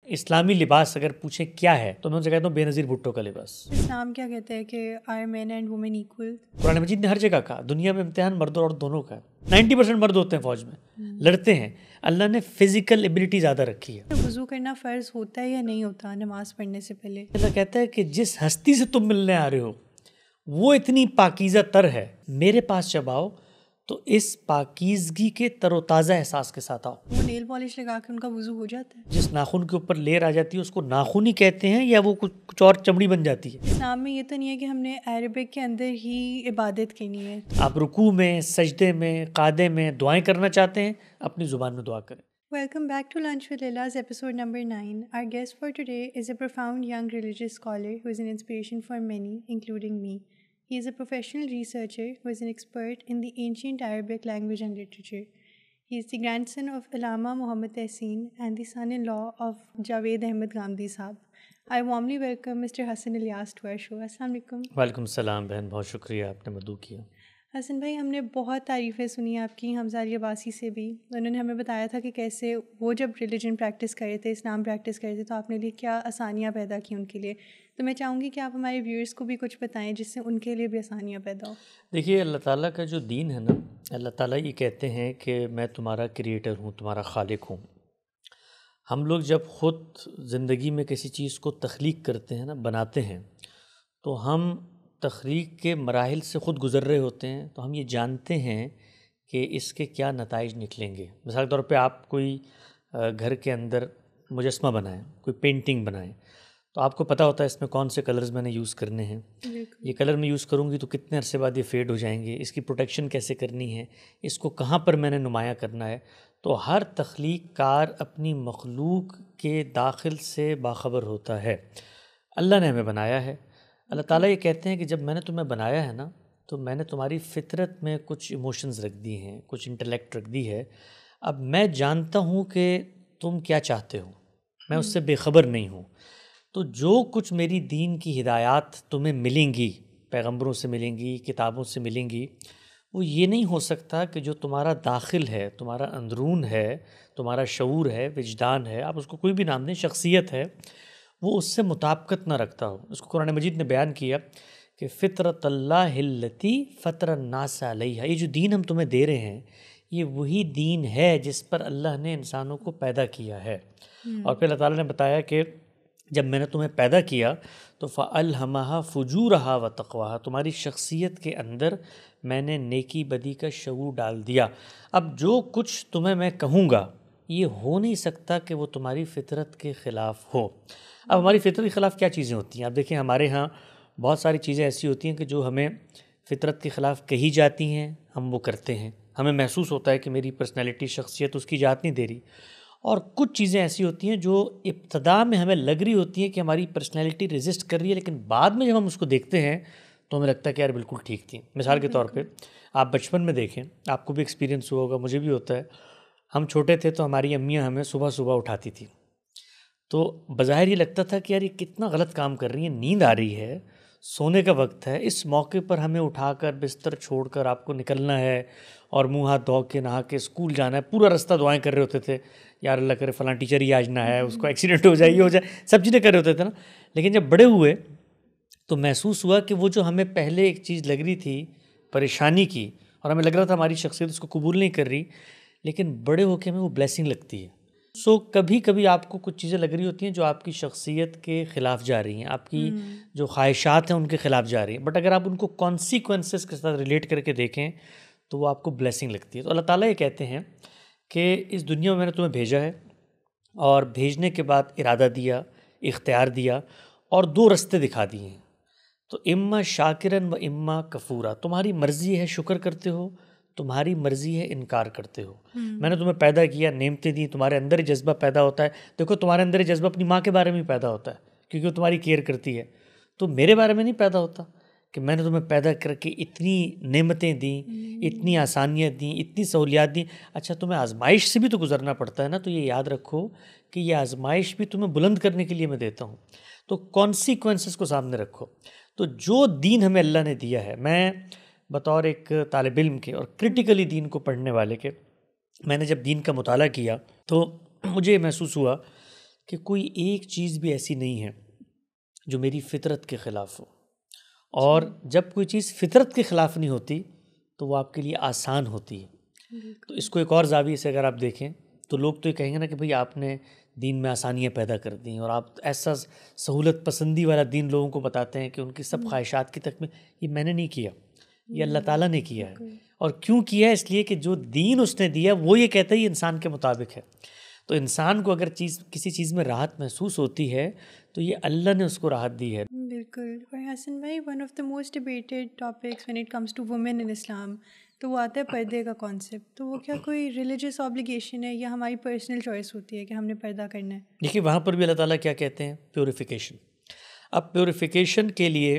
इस्लामी लिबास अगर पूछे क्या है तो मैं उनसे कहता हूँ बेनज़ीर भुट्टो का लिबास। इस्लाम क्या कहता है कि are men and women equal? Quran Majeed ने हर जगह कहा दुनिया में इम्तिहान मर्द और दोनों का है। 90% मर्द होते हैं फौज में, लड़ते हैं। अल्लाह ने फिजिकल एबिलिटी ज़्यादा रखी है। वज़ू करना फ़र्ज़ होता है या नहीं होता नमाज़ पढ़ने से पहले? अल्लाह कहता है कि जिस हस्ती से तुम मिलने आ रहे हो वो इतनी पाकीज़ा तर है, मेरे पास जब आओ तो इस पाकीज़गी के तरोताज़ा एहसास के साथ आओ। वो नेल पॉलिश लगा के उनका वज़ू हो जाता है? जिस नाखून के ऊपर लेयर आ जाती है उसको नाखून ही कहते हैं या वो कुछ और चमड़ी बन जाती है? इस्लाम में ये तो नहीं है कि हमने अरबिक के अंदर ही इबादत करनी है। आप रुकू में, सजदे में, कादे में दुआएं करना चाहते हैं, अपनी ज़ुबान में दुआ करें। Welcome back to Lunch with Lila's episode number 9. Our guest for today is a profound young religious scholar who is an inspiration for many, including me. He is a professional researcher who is an expert in the ancient Arabic language and literature. He is the grandson of Allama Muhammad Tehseen and the son-in-law of Javed Ahmed Ghamdi Saab. I warmly welcome Mr. Hassan Ilyas to our show. Assalamu alaikum. वालेकुम सलाम बहन, बहुत शुक्रिया आपने मदू किया। हसन भाई, हमने बहुत तारीफ़ें सुनी आपकी हमजा अली अब्बासी से भी। उन्होंने हमें बताया था कि कैसे वो जब रिलीजन प्रैक्टिस कर रहे थे, इस्लाम प्रैक्टिस कर रहे थे, तो आपने लिए क्या आसानियाँ पैदा की उनके लिए। तो मैं चाहूँगी कि आप हमारे व्यूअर्स को भी कुछ बताएं जिससे उनके लिए भी आसानियाँ पैदा हो। देखिए, अल्लाह ताला का जो दीन है ना, अल्लाह ताला ये कहते हैं कि मैं तुम्हारा क्रिएटर हूँ, तुम्हारा खालिक हूँ। हम लोग जब ख़ुद ज़िंदगी में किसी चीज़ को तख्लीक करते हैं ना, बनाते हैं, तो हम तख्लीक के मराहिल से ख़ुद गुज़र रहे होते हैं, तो हम ये जानते हैं कि इसके क्या नताइज निकलेंगे। मिसाल के तौर पे आप कोई घर के अंदर मुजस्मा बनाएं, कोई पेंटिंग बनाएं, तो आपको पता होता है इसमें कौन से कलर्स मैंने यूज़ करने हैं, ये कलर मैं यूज़ करूँगी तो कितने अरसे बाद ये फेड हो जाएंगे, इसकी प्रोटेक्शन कैसे करनी है, इसको कहाँ पर मैंने नुमाया करना है। तो हर तख्लीक कार अपनी मखलूक के दाखिल से बाखबर होता है। अल्लाह ने हमें बनाया है। अल्लाह ताला ये कहते हैं कि जब मैंने तुम्हें बनाया है ना, तो मैंने तुम्हारी फ़ितरत में कुछ इमोशंस रख दी हैं, कुछ इंटेलेक्ट रख दी है। अब मैं जानता हूँ कि तुम क्या चाहते हो, मैं उससे बेखबर नहीं हूँ। तो जो कुछ मेरी दीन की हिदायत तुम्हें मिलेंगी, पैगंबरों से मिलेंगी, किताबों से मिलेंगी, वो ये नहीं हो सकता कि जो तुम्हारा दाखिल है, तुम्हारा अंदरून है, तुम्हारा शऊर है, विजदान है, आप उसको कोई भी नाम दें, शख्सियत है, वो उससे मुताबिकत ना रखता हो। उसको कुरान मजीद ने बयान किया कि फ़ितरतल्लाहिल्लती फ़तरन्नास अलैहा, ये जो दीन हम तुम्हें दे रहे हैं ये वही दीन है जिस पर अल्लाह ने इंसानों को पैदा किया है। और फिर अल्लाह ताला ने बताया कि जब मैंने तुम्हें पैदा किया तो फ़अल्हमहा फ़ुजूरहा व तक़वाहा, तुम्हारी शख्सियत के अंदर मैंने नेकी बदी का शऊर डाल दिया। अब जो कुछ तुम्हें मैं कहूँगा ये हो नहीं सकता कि वो तुम्हारी फ़ितरत के ख़िलाफ़ हो। अब हमारी फ़ितरत के ख़िलाफ़ क्या चीज़ें होती हैं? आप देखिए, हमारे यहाँ बहुत सारी चीज़ें ऐसी होती हैं कि जो हमें फ़ितरत के ख़िलाफ़ कही जाती हैं, हम वो करते हैं। हमें महसूस होता है कि मेरी पर्सनैलिटी, शख्सियत उसकी जात नहीं दे रही। और कुछ चीज़ें ऐसी होती हैं जो इब्तदा में हमें लग रही होती हैं कि हमारी पर्सनैलिटी रेजिस्ट कर रही है, लेकिन बाद में जब हम उसको देखते हैं तो हमें लगता है कि यार बिल्कुल ठीक थी। मिसाल के तौर पे आप बचपन में देखें, आपको भी एक्सपीरियंस हुआ होगा, मुझे भी होता है। हम छोटे थे तो हमारी अम्मियाँ हमें सुबह सुबह उठाती थी, तो बज़ाहिर ये लगता था कि यार ये कितना गलत काम कर रही है, नींद आ रही है, सोने का वक्त है, इस मौके पर हमें उठाकर बिस्तर छोड़कर आपको निकलना है और मुंह हाथ धो के नहा के स्कूल जाना है। पूरा रास्ता दुआएं कर रहे होते थे, यार अल्लाह करे फ़लाँ टीचर ही आज ना है, उसको एक्सीडेंट हो जाए, ये हो जाए, सब चीज़ें कर रहे होते थे ना। लेकिन जब बड़े हुए तो महसूस हुआ कि वो जो हमें पहले एक चीज़ लग रही थी परेशानी की, और हमें लग रहा था हमारी शख्सियत उसको कबूल नहीं कर रही, लेकिन बड़े होकर हमें वो ब्लेसिंग लगती है। सो कभी कभी आपको कुछ चीज़ें लग रही होती हैं जो आपकी शख्सियत के ख़िलाफ़ जा रही हैं, आपकी जो ख्वाहिशात हैं उनके ख़िलाफ़ जा रही हैं, बट अगर आप उनको कॉन्सिक्वेंसेस के साथ रिलेट करके देखें तो वो आपको ब्लेसिंग लगती है। तो अल्लाह ताला ये कहते हैं कि इस दुनिया में मैंने तुम्हें भेजा है, और भेजने के बाद इरादा दिया, इख्तियार दिया, और दो रास्ते दिखा दिए हैं। तो इम्मा शाकिरन व इम्मा कफूरा, तुम्हारी मर्ज़ी है शुक्र करते हो, तुम्हारी मर्ज़ी है इनकार करते हो। मैंने तुम्हें पैदा किया, नेमतें दी, तुम्हारे अंदर ही जज्बा पैदा होता है। देखो, तुम्हारे अंदर ही जज्बा अपनी माँ के बारे में पैदा होता है क्योंकि वो तुम्हारी केयर करती है। तो मेरे बारे में नहीं पैदा होता कि मैंने तुम्हें पैदा करके इतनी नेमतें दी, इतनी आसानियाँ दी, इतनी सहूलियात दी। अच्छा, तुम्हें आजमाइश से भी तो गुजरना पड़ता है ना, तो ये याद रखो कि ये आजमाइश भी तुम्हें बुलंद करने के लिए मैं देता हूँ। तो कॉन्सिक्वेंसेस को सामने रखो। तो जो दीन हमें अल्लाह ने दिया है, मैं बतौर एक तालिब इल्म के और क्रिटिकली दीन को पढ़ने वाले के, मैंने जब दीन का मुताला किया तो मुझे महसूस हुआ कि कोई एक चीज़ भी ऐसी नहीं है जो मेरी फ़ितरत के ख़िलाफ़ हो, और जब कोई चीज़ फ़ितरत के ख़िलाफ़ नहीं होती तो वो आपके लिए आसान होती है। तो इसको एक और ज़ाविये से अगर आप देखें तो लोग तो ये कहेंगे ना कि भाई आपने दीन में आसानियाँ पैदा कर दी और आप ऐसा सहूलत पसंदी वाला दीन लोगों को बताते हैं कि उनकी सब ख्वाहिशात की तक में, ये मैंने नहीं किया, ये अल्लाह ताला ने किया है। और क्यों किया है? इसलिए कि जो दीन उसने दिया वो ये कहता है ये इंसान के मुताबिक है। तो इंसान को अगर किसी चीज़ में राहत महसूस होती है तो ये अल्लाह ने उसको राहत दी है। बिल्कुल। और हसन भाई, one of the most debated topics when it comes to women in Islam, तो वो आता है पर्दे का कॉन्सेप्ट। तो वो क्या कोई रिलीजियस ऑब्लिगेशन है या हमारी पर्सनल चॉइस होती है कि हमने पर्दा करना है? देखिए वहाँ पर भी अल्लाह ताला क्या कहते हैं, प्योरिफिकेशन। अब प्योरिफिकेशन के लिए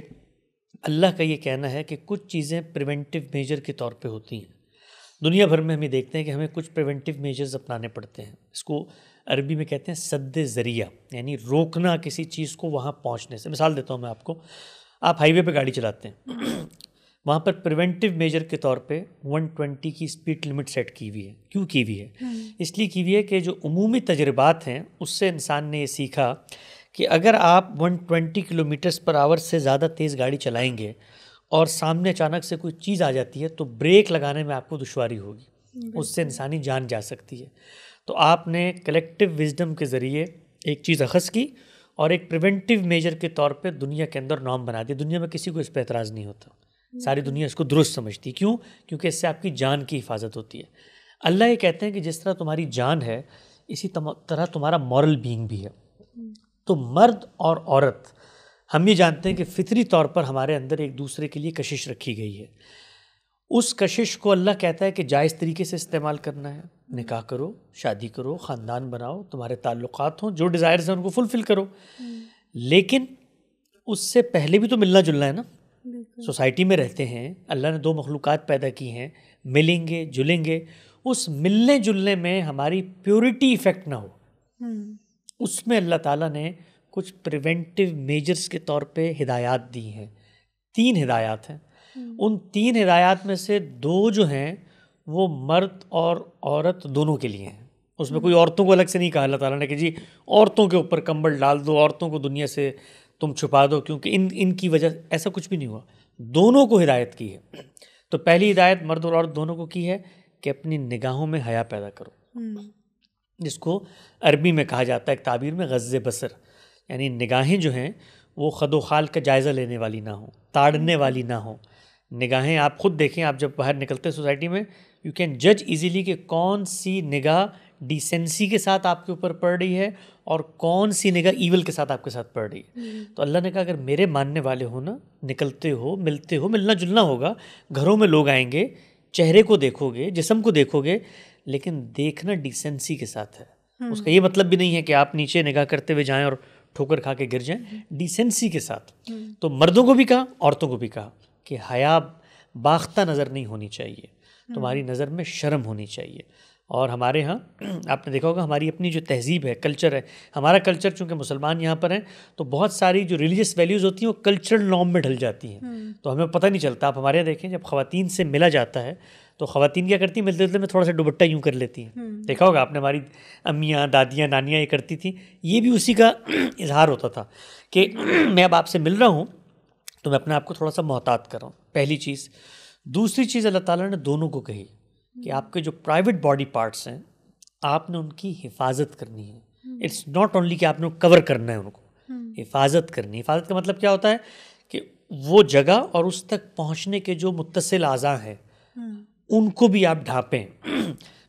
अल्लाह का ये कहना है कि कुछ चीज़ें प्रिवेंटिव मेजर के तौर पे होती हैं। दुनिया भर में हम ये देखते हैं कि हमें कुछ प्रिवेंटिव मेजर्स अपनाने पड़ते हैं। इसको अरबी में कहते हैं सद्दे ज़रिया, यानी रोकना किसी चीज़ को वहाँ पहुँचने से। मिसाल देता हूँ मैं आपको, आप हाईवे पे गाड़ी चलाते हैं वहाँ पर प्रिवेंटिव मेजर के तौर पे 120 की स्पीड लिमिट सेट की हुई है। क्यों की हुई है? इसलिए की हुई है कि जो उमूमी तजर्बात हैं उससे इंसान ने ये सीखा कि अगर आप 120 किलोमीटर्स पर आवर से ज़्यादा तेज़ गाड़ी चलाएंगे और सामने अचानक से कोई चीज़ आ जाती है तो ब्रेक लगाने में आपको दुश्वारी होगी, उससे इंसानी जान जा सकती है। तो आपने कलेक्टिव विजडम के ज़रिए एक चीज़ अखज़ की और एक प्रिवेंटिव मेजर के तौर पे दुनिया के अंदर नॉर्म बना दी। दुनिया में किसी को इस पर एतराज़ नहीं होता, सारी दुनिया इसको दुरुस्त समझती। क्यों? क्योंकि इससे आपकी जान की हिफाजत होती है। अल्लाह ये कहते हैं कि जिस तरह तुम्हारी जान है इसी तरह तुम्हारा मॉरल बीइंग भी है। तो मर्द और औरत, हम ये जानते हैं कि फितरी तौर पर हमारे अंदर एक दूसरे के लिए कशिश रखी गई है। उस कशिश को अल्लाह कहता है कि जायज़ तरीके से इस्तेमाल करना है। निकाह करो, शादी करो, ख़ानदान बनाओ, तुम्हारे ताल्लुकात हों, जो डिज़ायर्स हैं उनको फुलफ़िल करो। लेकिन उससे पहले भी तो मिलना जुलना है ना। सोसाइटी में रहते हैं, अल्लाह ने दो मखलूक़ात पैदा की हैं, मिलेंगे जुलेंगे। उस मिलने जुलने में हमारी प्योरिटी इफ़ेक्ट ना हो, उसमें अल्लाह ताला ने कुछ प्रिवेंटिव मेजर्स के तौर पे हिदायत दी हैं। 3 हिदायत हैं। उन 3 हिदायत में से 2 जो हैं वो मर्द और औरत दोनों के लिए हैं। उसमें कोई औरतों को अलग से नहीं कहा अल्लाह ताला ने कि जी औरतों के ऊपर कंबल डाल दो, औरतों को दुनिया से तुम छुपा दो क्योंकि इनकी वजह, ऐसा कुछ भी नहीं हुआ। दोनों को हिदायत की है। तो पहली हिदायत मर्द और औरत दोनों को की है कि अपनी निगाहों में हया पैदा करो, जिसको अरबी में कहा जाता है एक ताबीर में गज़्ज़े बसर, यानी निगाहें जो हैं वो खदो खाल का जायज़ा लेने वाली ना हो, ताड़ने वाली ना हो। निगाहें आप खुद देखें, आप जब बाहर निकलते हैं सोसाइटी में, यू कैन जज इजीली कि कौन सी निगाह डिसेंसी के साथ आपके ऊपर पड़ रही है और कौन सी निगाह ईवल के साथ आपके साथ पड़ रही है। तो अल्लाह ने कहा अगर मेरे मानने वाले हो ना, निकलते हो, मिलते हो, मिलना जुलना होगा, घरों में लोग आएंगे, चेहरे को देखोगे, जिस्म को देखोगे, लेकिन देखना डिसेंसी के साथ है। उसका ये मतलब भी नहीं है कि आप नीचे निगाह करते हुए जाएं और ठोकर खा के गिर जाएं, डिसेंसी के साथ। तो मर्दों को भी कहा, औरतों को भी कहा कि हया बाख्ता नज़र नहीं होनी चाहिए, तुम्हारी नज़र में शर्म होनी चाहिए। और हमारे यहाँ आपने देखा होगा हमारी अपनी जो तहजीब है, कल्चर है, हमारा कल्चर चूँकि मुसलमान यहाँ पर हैं तो बहुत सारी जो रिलीजियस वैल्यूज़ होती हैं वो कल्चरल नॉर्म में ढल जाती हैं, तो हमें पता नहीं चलता। आप हमारे यहाँ देखें, जब ख़वातीन से मिला जाता है तो ख़वातीन क्या करती हैं, मिलते मिलते में थोड़ा सा दुपट्टा यूँ कर लेती हैं। देखा होगा आपने, हमारी अम्मियाँ, दादियाँ, नानियाँ ये करती थी। ये भी उसी का इजहार होता था कि मैं अब आपसे मिल रहा हूँ तो मैं अपने आप को थोड़ा सा मोहतात कर रहा हूँ, पहली चीज़। दूसरी चीज़ अल्लाह ताला ने दोनों को कही कि आपके जो प्राइवेट बॉडी पार्ट्स हैं आपने उनकी हिफाजत करनी है। इट्स नॉट ओनली कि आपने कवर करना है, उनको हिफाजत करनी। हिफाजत का मतलब क्या होता है कि वो जगह और उस तक पहुँचने के जो मुत्तसिल आज़ा हैं उनको भी आप ढाँपें।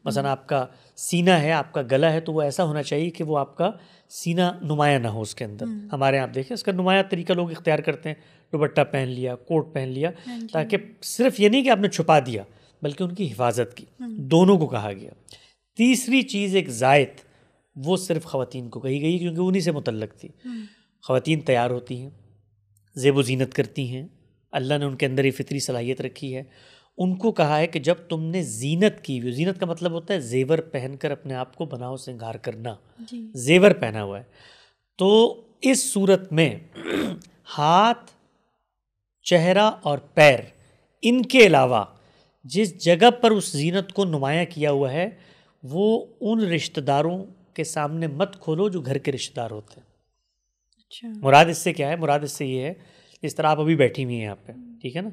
मसलन आपका सीना है, आपका गला है, तो वो ऐसा होना चाहिए कि वो आपका सीना नुमाया ना हो उसके अंदर। हमारे यहाँ आप देखें इसका नुमाया तरीका लोग इख्तियार करते हैं, दुपट्टा पहन लिया, कोट पहन लिया, ताकि सिर्फ ये नहीं कि आपने छुपा दिया बल्कि उनकी हिफाजत की। दोनों को कहा गया। तीसरी चीज़ एक ज़ायत, वो सिर्फ ख़वातीन को कही गई क्योंकि उन्हीं से मुतल्लक थी। ख़वातीन तैयार होती हैं, ज़ेब ज़ीनत करती हैं, अल्लाह ने उनके अंदर ये फितरी सलाहियत रखी है। उनको कहा है कि जब तुमने ज़ीनत की हुई, ज़ीनत का मतलब होता है ज़ेवर पहनकर अपने आप को बनाओ श्रृंगार करना, ज़ेवर पहना हुआ है, तो इस सूरत में हाथ, चेहरा और पैर, इनके अलावा जिस जगह पर उस ज़ीनत को नुमाया किया हुआ है वो उन रिश्तेदारों के सामने मत खोलो जो घर के रिश्तेदार होते हैं। अच्छा। मुराद इससे क्या है? मुराद इससे ये है, जिस तरह आप अभी बैठी हुई हैं यहाँ पे, ठीक है ना,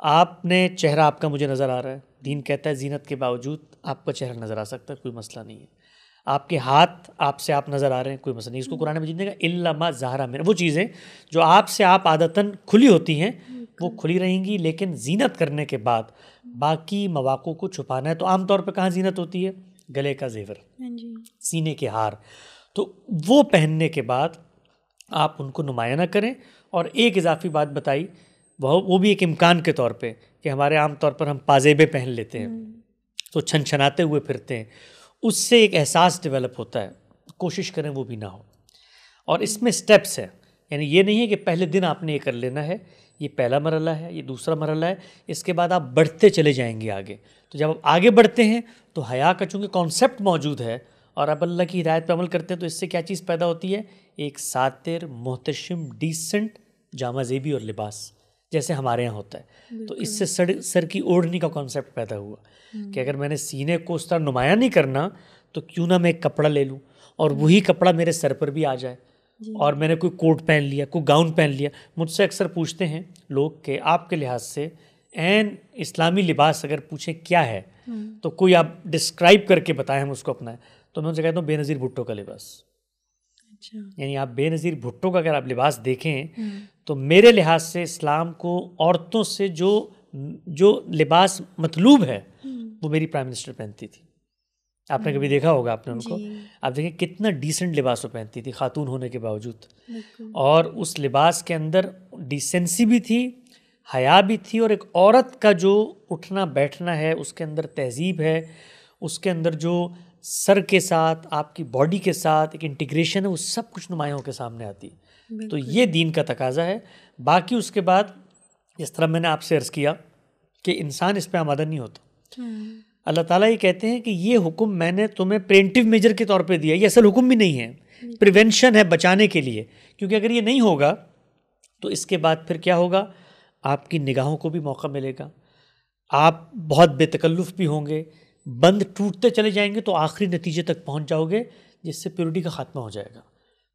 आपने चेहरा आपका मुझे नज़र आ रहा है, दीन कहता है जीनत के बावजूद आपका चेहरा नज़र आ सकता है, कोई मसला नहीं है। आपके हाथ आपसे आप नज़र आ रहे हैं, कोई मसला नहीं। इसको कुरान मजीद ने कहा इल्ला मा ज़हरा मिन, वो चीज़ें जो आपसे आप आदतन खुली होती हैं वो खुली रहेंगी, लेकिन जीनत करने के बाद बाकी मवाक़ों को छुपाना है। तो आमतौर पर कहाँ जीनत होती है? गले का जेवर, सीने के हार, तो वो पहनने के बाद आप उनको नुमाया ना करें। और एक इजाफी बात बताई, वो भी एक इम्कान के तौर पे, कि हमारे आम तौर पर हम पाजेबे पहन लेते हैं तो छनछनाते हुए फिरते हैं, उससे एक एहसास डेवलप होता है, कोशिश करें वो भी ना हो। और इसमें स्टेप्स है, यानी ये नहीं है कि पहले दिन आपने ये कर लेना है, ये पहला मरला है, ये दूसरा मरला है, इसके बाद आप बढ़ते चले जाएंगे आगे। तो जब आप आगे बढ़ते हैं तो हया का चूँकि कॉन्सेप्ट मौजूद है और अब अल्लाह की हिदायत पर अमल करते हैं, तो इससे क्या चीज़ पैदा होती है? एक सातिर, मोहतशिम, डिसेंट जामा ज़ेबी और लिबास, जैसे हमारे यहाँ होता है। तो इससे सर की ओढ़नी का कॉन्सेप्ट पैदा हुआ कि अगर मैंने सीने को उस तरह नुमाया नहीं करना तो क्यों ना मैं एक कपड़ा ले लूँ और वही कपड़ा मेरे सर पर भी आ जाए। और मैंने कोई कोट पहन लिया, कोई गाउन पहन लिया। मुझसे अक्सर पूछते हैं लोग कि आपके लिहाज से एन इस्लामी लिबास अगर पूछें क्या है तो कोई आप डिस्क्राइब करके बताएं, हम उसको अपनाएं। तो मैं उनसे कहता हूँ बेनज़ीर भुट्टो का लिबास। अच्छा। यानी आप बेनज़ीर भुट्टो का अगर आप लिबास देखें तो मेरे लिहाज से इस्लाम को औरतों से जो लिबास मतलूब है वो मेरी प्राइम मिनिस्टर पहनती थी। आपने कभी देखा होगा आपने उनको, आप देखें कितना डिसेंट लिबास वो पहनती थी खातून होने के बावजूद। और उस लिबास के अंदर डिसेंसी भी थी, हया भी थी, और एक औरत का जो उठना बैठना है उसके अंदर तहजीब है, उसके अंदर जो सर के साथ आपकी बॉडी के साथ एक इंटीग्रेशन है, वो सब कुछ नुमाया होकर सामने आती है। तो ये दीन का तकाजा है। बाकी उसके बाद जिस तरह मैंने आपसे अर्ज़ किया कि इंसान इस पर आमादा नहीं होता। अल्लाह ताला ये कहते हैं कि ये हुक्म मैंने तुम्हें प्रिवेंटिव मेजर के तौर पे दिया, ये असल हुक्म भी नहीं है, प्रिवेंशन है, बचाने के लिए। क्योंकि अगर ये नहीं होगा तो इसके बाद फिर क्या होगा? आपकी निगाहों को भी मौका मिलेगा, आप बहुत बेतकल्लुफ़ भी होंगे, बंद टूटते चले जाएंगे तो आखिरी नतीजे तक पहुंच जाओगे जिससे प्योरिटी का खात्मा हो जाएगा।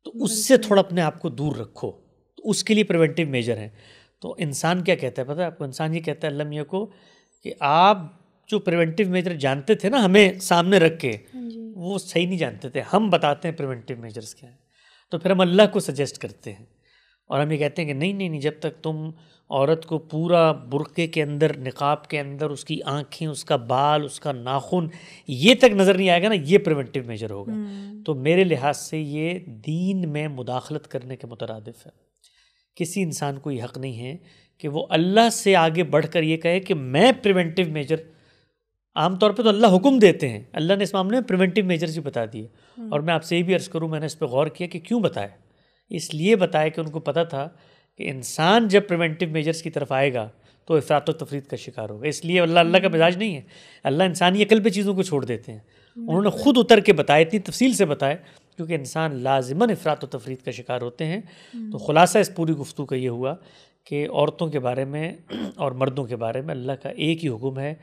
तो उससे थोड़ा अपने आप को दूर रखो, तो उसके लिए प्रिवेंटिव मेजर हैं। तो इंसान क्या कहता है पता है आपको? इंसान ये कहता है अल्लाह मियाँ को कि आप जो प्रिवेंटिव मेजर जानते थे ना हमें सामने रख के, वो सही नहीं जानते थे, हम बताते हैं प्रिवेंटिव मेजर्स क्या है। तो फिर हम अल्लाह को सजेस्ट करते हैं और हम ये कहते हैं कि नहीं नहीं नहीं, जब तक तुम औरत को पूरा बुर्के के अंदर, निकाब के अंदर उसकी आँखें, उसका बाल, उसका नाखून ये तक नज़र नहीं आएगा ना, ये प्रिवेंटिव मेजर होगा। तो मेरे लिहाज से ये दीन में मुदाखलत करने के मुतरादिफ है। किसी इंसान को ये हक़ नहीं है कि वो अल्लाह से आगे बढ़कर ये कहे कि मैं प्रिवेंटिव मेजर, आमतौर पे तो अल्लाह हुक्म देते हैं, अल्लाह ने इस मामले में प्रिवेंटिव मेजर्स भी बता दिए। और मैं आपसे ये भी अर्ज़ करूँ, मैंने इस पर गौर किया कि क्यों बताया। इसलिए बताया कि उनको पता था कि इंसान जब प्रिवेंटिव मेजर्स की तरफ आएगा तो इफ़रात व तफरीत का शिकार होगा। इसलिए अल्लाह का मिजाज नहीं है, अल्लाह इंसानी अकल पे चीज़ों को छोड़ देते हैं। उन्होंने ख़ुद उतर के बताया, इतनी तफसील से बताया, क्योंकि इंसान लाजिमन इफ़रात व तफरीत का शिकार होते हैं। तो ख़ुलासा इस पूरी गुफ्तगू का ये हुआ कि औरतों के बारे में और मर्दों के बारे में अल्लाह का एक ही हुक्म है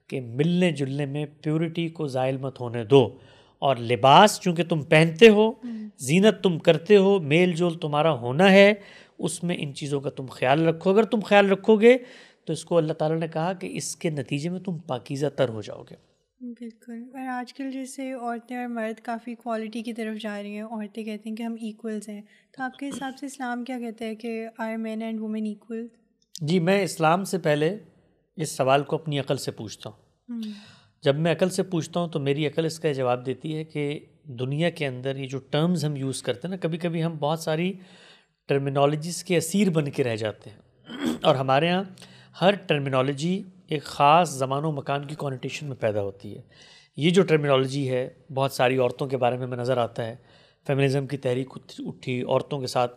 कि मिलने जुलने में प्योरिटी को ज़ायल मत होने दो। और लिबास चूँकि तुम पहनते हो, जीनत तुम करते हो, मेल जोल तुम्हारा होना है, उसमें इन चीज़ों का तुम ख्याल रखो। अगर तुम ख्याल रखोगे तो इसको अल्लाह ताला ने कहा कि इसके नतीजे में तुम पाकीज़ा तर हो जाओगे। बिल्कुल। और आजकल जैसे औरतें और मर्द काफ़ी क्वालिटी की तरफ जा रही हैं, औरतें कहती हैं कि हम इक्वल्स हैं, तो आपके हिसाब से इस्लाम क्या कहता है कि are man and women equal? जी, मैं इस्लाम से पहले इस सवाल को अपनी अकल से पूछता हूँ। जब मैं अकल से पूछता हूँ तो मेरी अकल इसका जवाब देती है कि दुनिया के अंदर ये जो टर्म्स हम यूज़ करते हैं ना, कभी कभी हम बहुत सारी टर्मिनोलॉजीज़ के असीर बन के रह जाते हैं। और हमारे यहाँ हर टर्मिनोलॉजी एक ख़ास ज़मानो मकान की कॉनिटेशन में पैदा होती है। ये जो टर्मिनोलॉजी है, बहुत सारी औरतों के बारे में नज़र आता है, फेमिनिज़म की तहरीक उठी, औरतों के साथ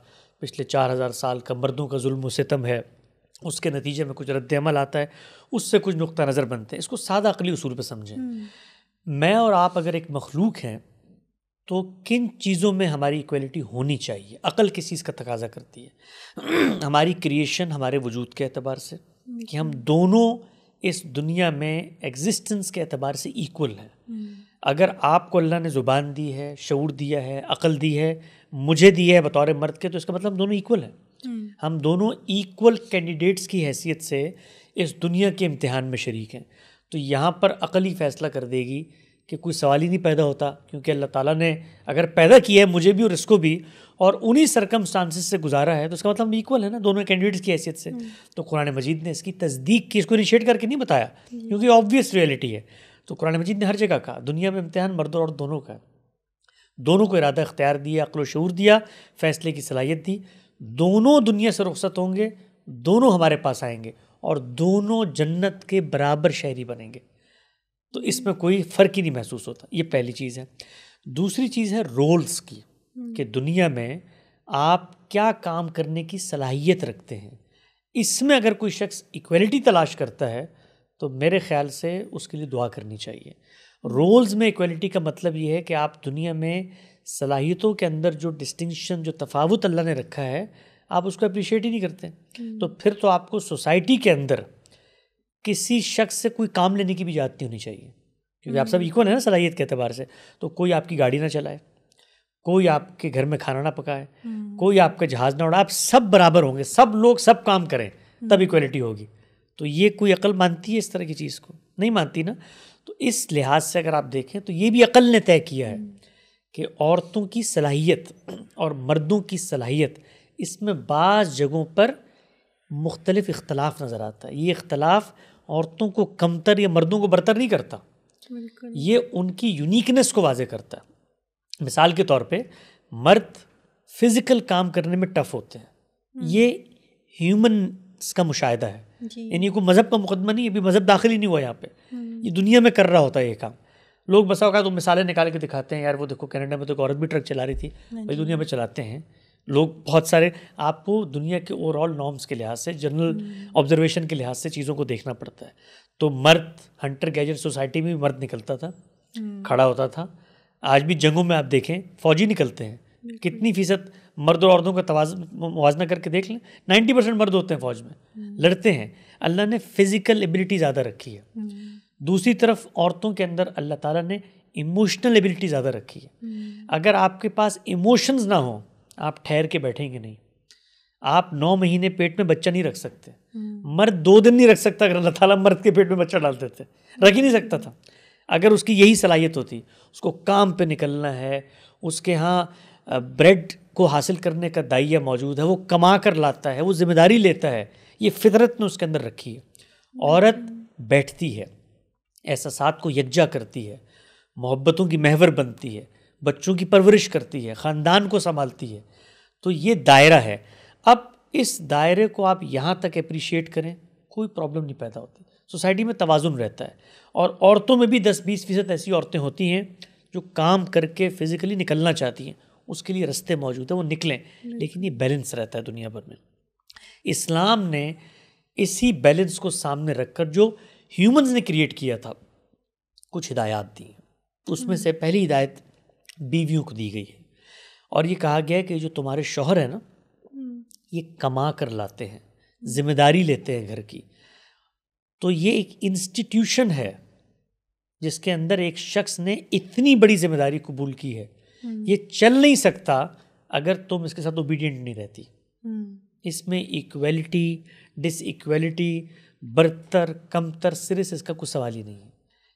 पिछले 4000 साल का मर्दों का जुल्म व सितम है, उसके नतीजे में कुछ रद्द अमल आता है, उससे कुछ नुक्ता नज़र बनते हैं। इसको सादा अक़ली उसूल पे समझें। मैं और आप अगर एक मखलूक हैं तो किन चीज़ों में हमारी इक्वलिटी होनी चाहिए? अक़ल किस चीज़ का तकाजा करती है? हमारी क्रिएशन, हमारे वजूद के एतबार से कि हम दोनों इस दुनिया में एग्जिस्टेंस के एतबार से इक्वल हैं। अगर आपको अल्लाह ने ज़ुबान दी है, शऊर दिया है, अक़ल दी है, मुझे दी है बतौर मर्द के, तो इसका मतलब हम दोनों इक्वल हैं। हम दोनों इक्वल कैंडिडेट्स की हैसियत से इस दुनिया के इम्तिहान में शरीक हैं। तो यहाँ पर अक़ल ही फ़ैसला कर देगी कि कोई सवाल ही नहीं पैदा होता, क्योंकि अल्लाह ताला ने अगर पैदा किया है मुझे भी और इसको भी और उन्हीं सर्कमस्टांसेस से गुजारा है, तो इसका मतलब हम इक्वल है ना दोनों कैंडिडेट्स की हैसियत से। तो कुरान मजीद ने इसकी तस्दीक की, इसको इनिशिएट करके नहीं बताया क्योंकि ऑब्वियस रियलिटी है। तो कुरान मजीद ने हर जगह कहा दुनिया में इम्तिहान मर्द और दोनों का है, दोनों को इरादा इख्तियार दिया, अक़्ल व शऊर दिया, फ़ैसले की सलाहियत दी। दोनों दुनिया से रुखसत होंगे, दोनों हमारे पास आएंगे और दोनों जन्नत के बराबर शहरी बनेंगे। तो इसमें कोई फ़र्क ही नहीं महसूस होता। ये पहली चीज़ है। दूसरी चीज़ है रोल्स की, कि दुनिया में आप क्या काम करने की सलाहियत रखते हैं। इसमें अगर कोई शख्स इक्वलिटी तलाश करता है तो मेरे ख़्याल से उसके लिए दुआ करनी चाहिए। रोल्स में इक्वलिटी का मतलब ये है कि आप दुनिया में सलाहियतों के अंदर जो डिस्टिंक्शन, जो तफावत अल्लाह ने रखा है, आप उसको अप्रिशिएट ही नहीं करते। तो फिर तो आपको सोसाइटी के अंदर किसी शख्स से कोई काम लेने की भी इजाज़त नहीं होनी चाहिए, क्योंकि आप सब इक्वल हैं ना सलाहियत के एतबार से। तो कोई आपकी गाड़ी ना चलाए, कोई आपके घर में खाना ना पकाए, कोई आपका जहाज़ ना उड़ाए, आप सब बराबर होंगे, सब लोग सब काम करें, तब इक्वलिटी होगी। तो ये कोई अकल मानती है इस तरह की चीज़ को? नहीं मानती ना। तो इस लिहाज से अगर आप देखें तो ये भी अकल ने तय किया है कि औरतों की सलाहियत और मर्दों की सलाहियत, इसमें बाज़ जगहों पर मुख्तलिफ इख्तलाफ नज़र आता है। ये इख्तलाफ औरतों को कमतर या मर्दों को बरतर नहीं करता, ये उनकी यूनिकनेस को वाज़े करता है। मिसाल के तौर पे मर्द फिज़िकल काम करने में टफ़ होते हैं, ये ह्यूमन्स का मुशाहिदा है, यानी कोई मज़हब का मुकदमा नहीं है, अभी मज़हब दाखिल ही नहीं हुआ यहाँ पे, ये दुनिया में कर रहा होता है ये काम। लोग बसा होगा तो मिसालें निकाल के दिखाते हैं, यार वो देखो कनाडा में तो एक औरत भी ट्रक चला रही थी, भाई दुनिया में चलाते हैं लोग बहुत सारे। आपको दुनिया के ओवरऑल नॉर्म्स के लिहाज से, जनरल ऑब्जर्वेशन के लिहाज से चीज़ों को देखना पड़ता है। तो मर्द हंटर गैजर सोसाइटी में भी मर्द निकलता था, खड़ा होता था। आज भी जंगों में आप देखें फौजी निकलते हैं, कितनी फ़ीसद मर्द और औरतों का मुवाजना करके देख लें, 90% मर्द होते हैं फ़ौज में, लड़ते हैं। अल्लाह ने फ़िज़िकल एबिलिटी ज़्यादा रखी है। दूसरी तरफ औरतों के अंदर अल्लाह ताला ने इमोशनल एबिलिटी ज़्यादा रखी है। अगर आपके पास इमोशंस ना हो, आप ठहर के बैठेंगे नहीं। आप 9 महीने पेट में बच्चा नहीं रख सकते, मर्द 2 दिन नहीं रख सकता। अगर अल्लाह ताला मर्द के पेट में बच्चा डालते थे, रख ही नहीं सकता था। अगर उसकी यही सलाहियत होती, उसको काम पे निकलना है, उसके यहाँ ब्रेड को हासिल करने का दाइया मौजूद है, वो कमा कर लाता है, वो जिम्मेदारी लेता है, ये फितरत ने उसके अंदर रखी है। औरत बैठती है, एहसासात को यकजा करती है, मोहब्बतों की महवर बनती है, बच्चों की परवरिश करती है, ख़ानदान को संभालती है। तो ये दायरा है। अब इस दायरे को आप यहाँ तक अप्रिशिएट करें, कोई प्रॉब्लम नहीं पैदा होती, सोसाइटी में तवाज़ुन रहता है। और औरतों में भी 10-20% ऐसी औरतें होती हैं जो काम करके फ़िज़िकली निकलना चाहती हैं, उसके लिए रास्ते मौजूद हैं, वो निकलें, लेकिन ये बैलेंस रहता है दुनिया भर में। इस्लाम ने इसी बैलेंस को सामने रखकर जो ह्यूमंस ने क्रिएट किया था, कुछ हिदायत दी। उसमें से पहली हिदायत बीवियों को दी गई है, और ये कहा गया है कि जो तुम्हारे शौहर है ना, ये कमा कर लाते हैं, जिम्मेदारी लेते हैं घर की। तो ये एक इंस्टीट्यूशन है जिसके अंदर एक शख्स ने इतनी बड़ी जिम्मेदारी कबूल की है, ये चल नहीं सकता अगर तुम इसके साथ ओबीडियंट नहीं रहती। इसमें इक्वलिटी, डिसइक्वलिटी, बरतर कमतर, सिरे से इसका कुछ सवाल ही नहीं है।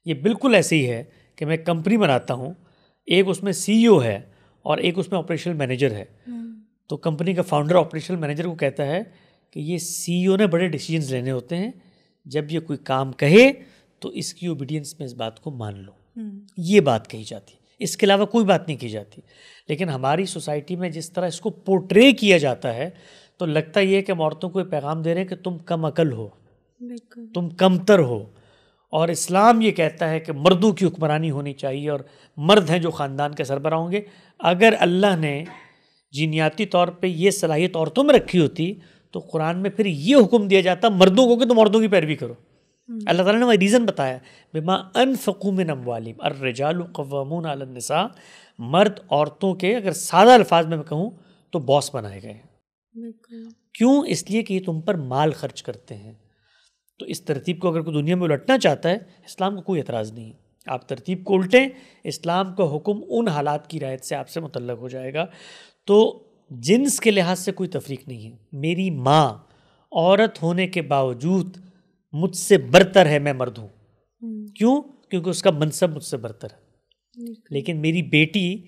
ये बिल्कुल ऐसे ही है कि मैं कंपनी बनाता हूँ, एक उसमें CEO है और एक उसमें ऑपरेशनल मैनेजर है। तो कंपनी का फाउंडर ऑपरेशनल मैनेजर को कहता है कि ये CEO ने बड़े डिसीजंस लेने होते हैं, जब ये कोई काम कहे तो इसकी ओबीडियंस में इस बात को मान लो, ये बात कही जाती है, इसके अलावा कोई बात नहीं की जाती। लेकिन हमारी सोसाइटी में जिस तरह इसको पोर्ट्रे किया जाता है, तो लगता ये है कि हम औरतों को पैगाम दे रहे हैं कि तुम कम अकल हो, तुम कमतर हो। और इस्लाम ये कहता है कि मर्दों की हुक्मरानी होनी चाहिए और मर्द हैं जो ख़ानदान के सरबराह होंगे। अगर अल्लाह ने जीनियाती तौर पे ये सलाहियत औरतों में रखी होती तो कुरान में फिर ये हुक्म दिया जाता मर्दों को कि तुम औरतों की पैरवी करो। अल्लाह ताला ने वही रीज़न बताया, बिमा अनफ़क़ू मिन अम्वालिहिम अर्रिजालु क़व्वामून अलन निसा। मर्द औरतों के, अगर सादा अल्फाज में मैं कहूँ तो बॉस बनाए गए हैं। क्यों? इसलिए कि ये तुम पर माल खर्च करते हैं, तो इस तरतीब को अगर कोई दुनिया में उलटना चाहता है, इस्लाम को कोई एतराज़ नहीं है। आप तरतीब को उल्टें, इस्लाम का हुक्म उन हालात की रियायत से आपसे मुतल्लक हो जाएगा। तो जिन्स के लिहाज से कोई तफरीक नहीं है। मेरी माँ औरत होने के बावजूद मुझसे बरतर है, मैं मर्द हूँ। क्यों? क्योंकि उसका मनसब मुझसे बरतर है। लेकिन मेरी बेटी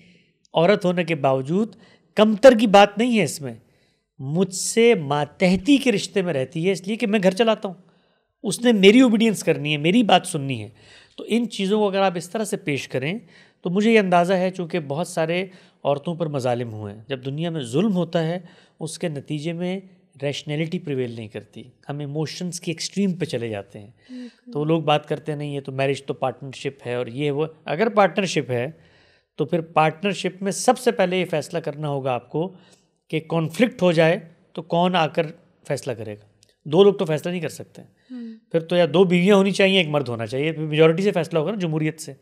औरत होने के बावजूद कमतर की बात नहीं है इसमें, मुझसे मातहती के रिश्ते में रहती है, इसलिए कि मैं घर चलाता हूँ, उसने मेरी ओबीडियंस करनी है, मेरी बात सुननी है। तो इन चीज़ों को अगर आप इस तरह से पेश करें तो मुझे ये अंदाज़ा है, चूँकि बहुत सारे औरतों पर मजालिम हुए हैं, जब दुनिया में जुल्म होता है उसके नतीजे में रैशनैलिटी प्रिवेल नहीं करती, हम इमोशंस की एक्सट्रीम पे चले जाते हैं। तो लोग बात करते नहीं है तो मैरिज तो पार्टनरशिप है और ये वो। अगर पार्टनरशिप है तो फिर पार्टनरशिप में सबसे पहले ये फैसला करना होगा आपको कि कॉन्फ्लिक्ट हो जाए तो कौन आकर फैसला करेगा। दो लोग तो फैसला नहीं कर सकते, फिर तो या दो बीवियाँ होनी चाहिए, एक मर्द होना चाहिए, मेजॉरिटी से फैसला होगा ना, जमहूरियत से।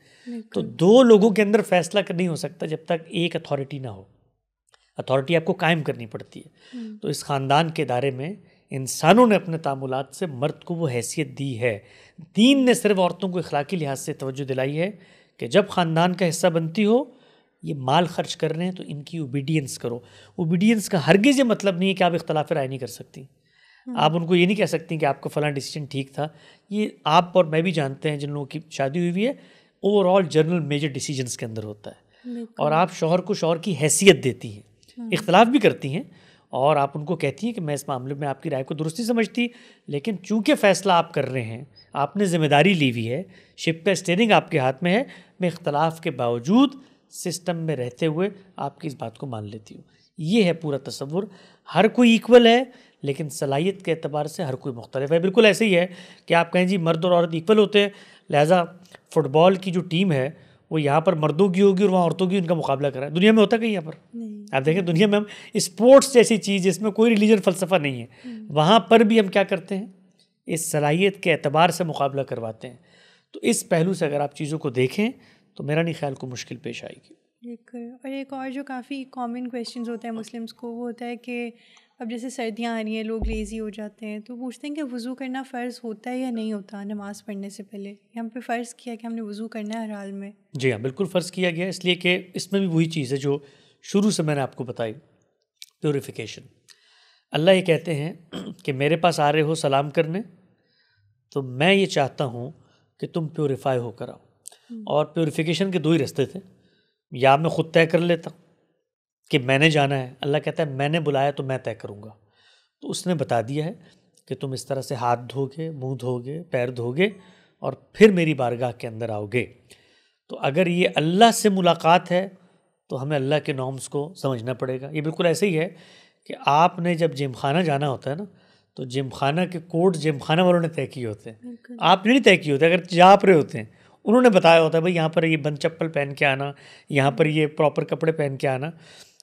तो दो लोगों के अंदर फैसला नहीं हो सकता जब तक एक अथॉरिटी ना हो। अथॉरिटी आपको कायम करनी पड़ती है। तो इस ख़ानदान के दायरे में इंसानों ने अपने तामुलात से मर्द को वो हैसियत दी है। दीन ने सिर्फ औरतों को इखलाकी लिहाज से तवज्जो दिलाई है कि जब ख़ानदान का हिस्सा बनती हो, ये माल खर्च कर रहे हैं तो इनकी ओबीडियंस करो। ओबीडियंस का हरगिज़ ये मतलब नहीं है कि आप इख्तलाफ राय नहीं कर सकती। आप उनको ये नहीं कह सकती कि आपका फ़लाँ डिसीजन ठीक था। ये आप और मैं भी जानते हैं, जिन लोगों की शादी हुई है, ओवरऑल जनरल मेजर डिसीजंस के अंदर होता है। और आप शौहर को शौहर की हैसियत देती हैं, इख्तलाफ भी करती हैं और आप उनको कहती हैं कि मैं इस मामले में आपकी राय को दुरुस्त नहीं समझती, लेकिन चूंकि फ़ैसला आप कर रहे हैं, आपने ज़िम्मेदारी ली हुई है, शिप का स्टीयरिंग आपके हाथ में है, मैं इख्तलाफ के बावजूद सिस्टम में रहते हुए आपकी इस बात को मान लेती हूँ। ये है पूरा तसव्वुर। हर कोई इक्वल है लेकिन सलाहियत के एतबार से हर कोई मुख्तलिफ है। बिल्कुल ऐसे ही है कि आप कहें जी मर्द और औरत इक्वल होते हैं, लिहाजा फ़ुटबॉल की जो टीम है वो यहाँ पर मर्दों की होगी और वहाँ औरतों की उनका मुकाबला करा है। दुनिया में होता कहीं यहाँ पर? आप देखें दुनिया में हम स्पोर्ट्स जैसी चीज़ जिसमें कोई रिलीजन फ़लसफ़ा नहीं है, वहाँ पर भी हम क्या करते हैं, इस सलाहियत के एतबार से मुकाबला करवाते हैं। तो इस पहलू से अगर आप चीज़ों को देखें तो मेरा नहीं ख्याल को मुश्किल पेश आएगी। और एक और जो काफ़ी कॉमन क्वेश्चंस होता है मुस्लिम्स को, वो होता है कि अब जैसे सर्दियाँ आ रही हैं, लोग लेज़ी हो जाते हैं, तो पूछते हैं कि वज़ू करना फ़र्ज़ होता है या नहीं होता नमाज़ पढ़ने से पहले। हम पे फ़र्ज़ किया कि हमने वज़ू करना है हर हाल में। जी हाँ, बिल्कुल फ़र्ज़ किया गया, इसलिए कि इसमें भी वही चीज़ है जो शुरू से मैंने आपको बताई, प्योरिफिकेशन। अल्लाह ये कहते हैं कि मेरे पास आ रहे हो सलाम करने, तो मैं ये चाहता हूँ कि तुम प्योरीफाई होकर आओ। और प्योरीफिकेशन के दो ही रास्ते थे, या मैं ख़ुद तय कर लेता कि मैंने जाना है, अल्लाह कहता है मैंने बुलाया तो मैं तय करूँगा। तो उसने बता दिया है कि तुम इस तरह से हाथ धोगे, मुंह धोगे, पैर धोगे और फिर मेरी बारगाह के अंदर आओगे। तो अगर ये अल्लाह से मुलाकात है तो हमें अल्लाह के नॉर्म्स को समझना पड़ेगा। ये बिल्कुल ऐसे ही है कि आपने जब जिम खाना जाना होता है ना, तो जिम खाना के कोड जिम खाना वालों ने तय किए होते हैं, आपने नहीं तय किए होते। अगर जा आप रहे होते हैं, उन्होंने बताया होता है भाई यहाँ पर ये बंद चप्पल पहन के आना, यहाँ पर ये प्रॉपर कपड़े पहन के आना।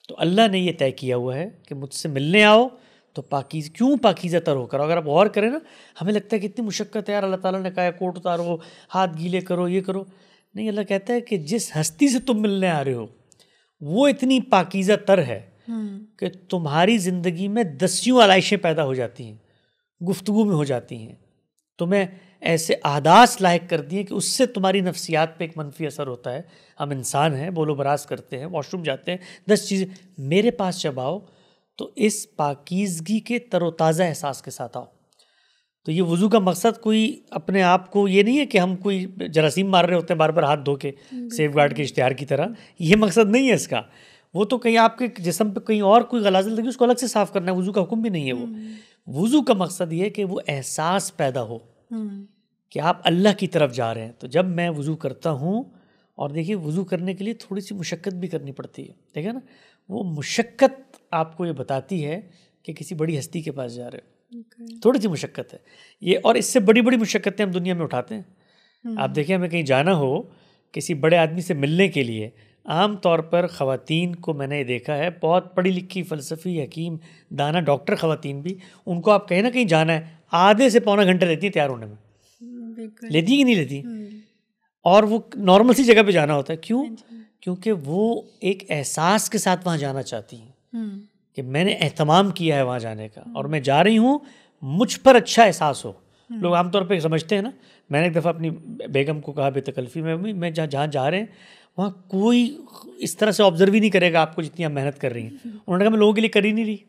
तो अल्लाह ने ये तय किया हुआ है कि मुझसे मिलने आओ तो पाकीज़ा तर होकर। अगर आप गौर करें ना, हमें लगता है कि इतनी मुशक्क़त है यार, अल्लाह ताला ने कहा है कोट उतारो, हाथ गीले करो, ये करो। नहीं, अल्लाह कहता है कि जिस हस्ती से तुम मिलने आ रहे हो वो इतनी पाकीज़ा तर है कि तुम्हारी ज़िंदगी में दसियों आलाइशें पैदा हो जाती हैं, गुफ्तगू में हो जाती हैं, तुम्हें ऐसे आदास लायक कर दिए कि उससे तुम्हारी नफ्सियात पे एक मनफी असर होता है। हम इंसान हैं, बोलो बरास करते हैं, वॉशरूम जाते हैं, 10 चीज़ें। मेरे पास जब आओ तो इस पाकीज़गी के तरोताज़ा एहसास के साथ आओ। तो ये वज़ू का मकसद कोई अपने आप को ये नहीं है कि हम कोई जरासीम मार रहे होते हैं बार बार हाथ धो के सेफ गार्ड के इश्तिहार की तरह, ये मकसद नहीं है इसका। वो तो कहीं आपके जिस्म पे कहीं और कोई गलाज़त लगी, उसको अलग से साफ़ करना है, वज़ू का हुक्म भी नहीं है वो। वज़ू का मकसद ये है कि वो एहसास पैदा हो कि आप अल्लाह की तरफ जा रहे हैं। तो जब मैं वज़ू करता हूँ, और देखिए वज़ू करने के लिए थोड़ी सी मुशक्क़त भी करनी पड़ती है, ठीक है ना, वो मुशक्क़त आपको ये बताती है कि किसी बड़ी हस्ती के पास जा रहे हो। थोड़ी सी मुशक्क़त है ये, और इससे बड़ी बड़ी मुशक्क़तें हम दुनिया में उठाते हैं। आप देखिए, हमें कहीं जाना हो किसी बड़े आदमी से मिलने के लिए, आम तौर पर ख़वातीन को मैंने देखा है, बहुत पढ़ी लिखी फ़लसफ़ी हकीम दाना डॉक्टर ख़वातीन भी, उनको आप कहें ना कहीं जाना है, आधे से पौना घंटे लेती है तैयार होने में। लेती कि नहीं लेती? और वो नॉर्मल सी जगह पे जाना होता है। क्यों? क्योंकि वो एक एहसास के साथ वहाँ जाना चाहती हैं कि मैंने एहतमाम किया है वहाँ जाने का और मैं जा रही हूँ, मुझ पर अच्छा एहसास हो। लोग आमतौर पे समझते हैं ना, मैंने एक दफ़ा अपनी बेगम को कहा बेतकल्फ़ी में, मैं जहाँ जा रहे हैं वहाँ कोई इस तरह से ऑब्जर्व ही नहीं करेगा आपको जितनी आप मेहनत कर रही हैं। उन्होंने कहा मैं लोगों के लिए कर ही नहीं रही,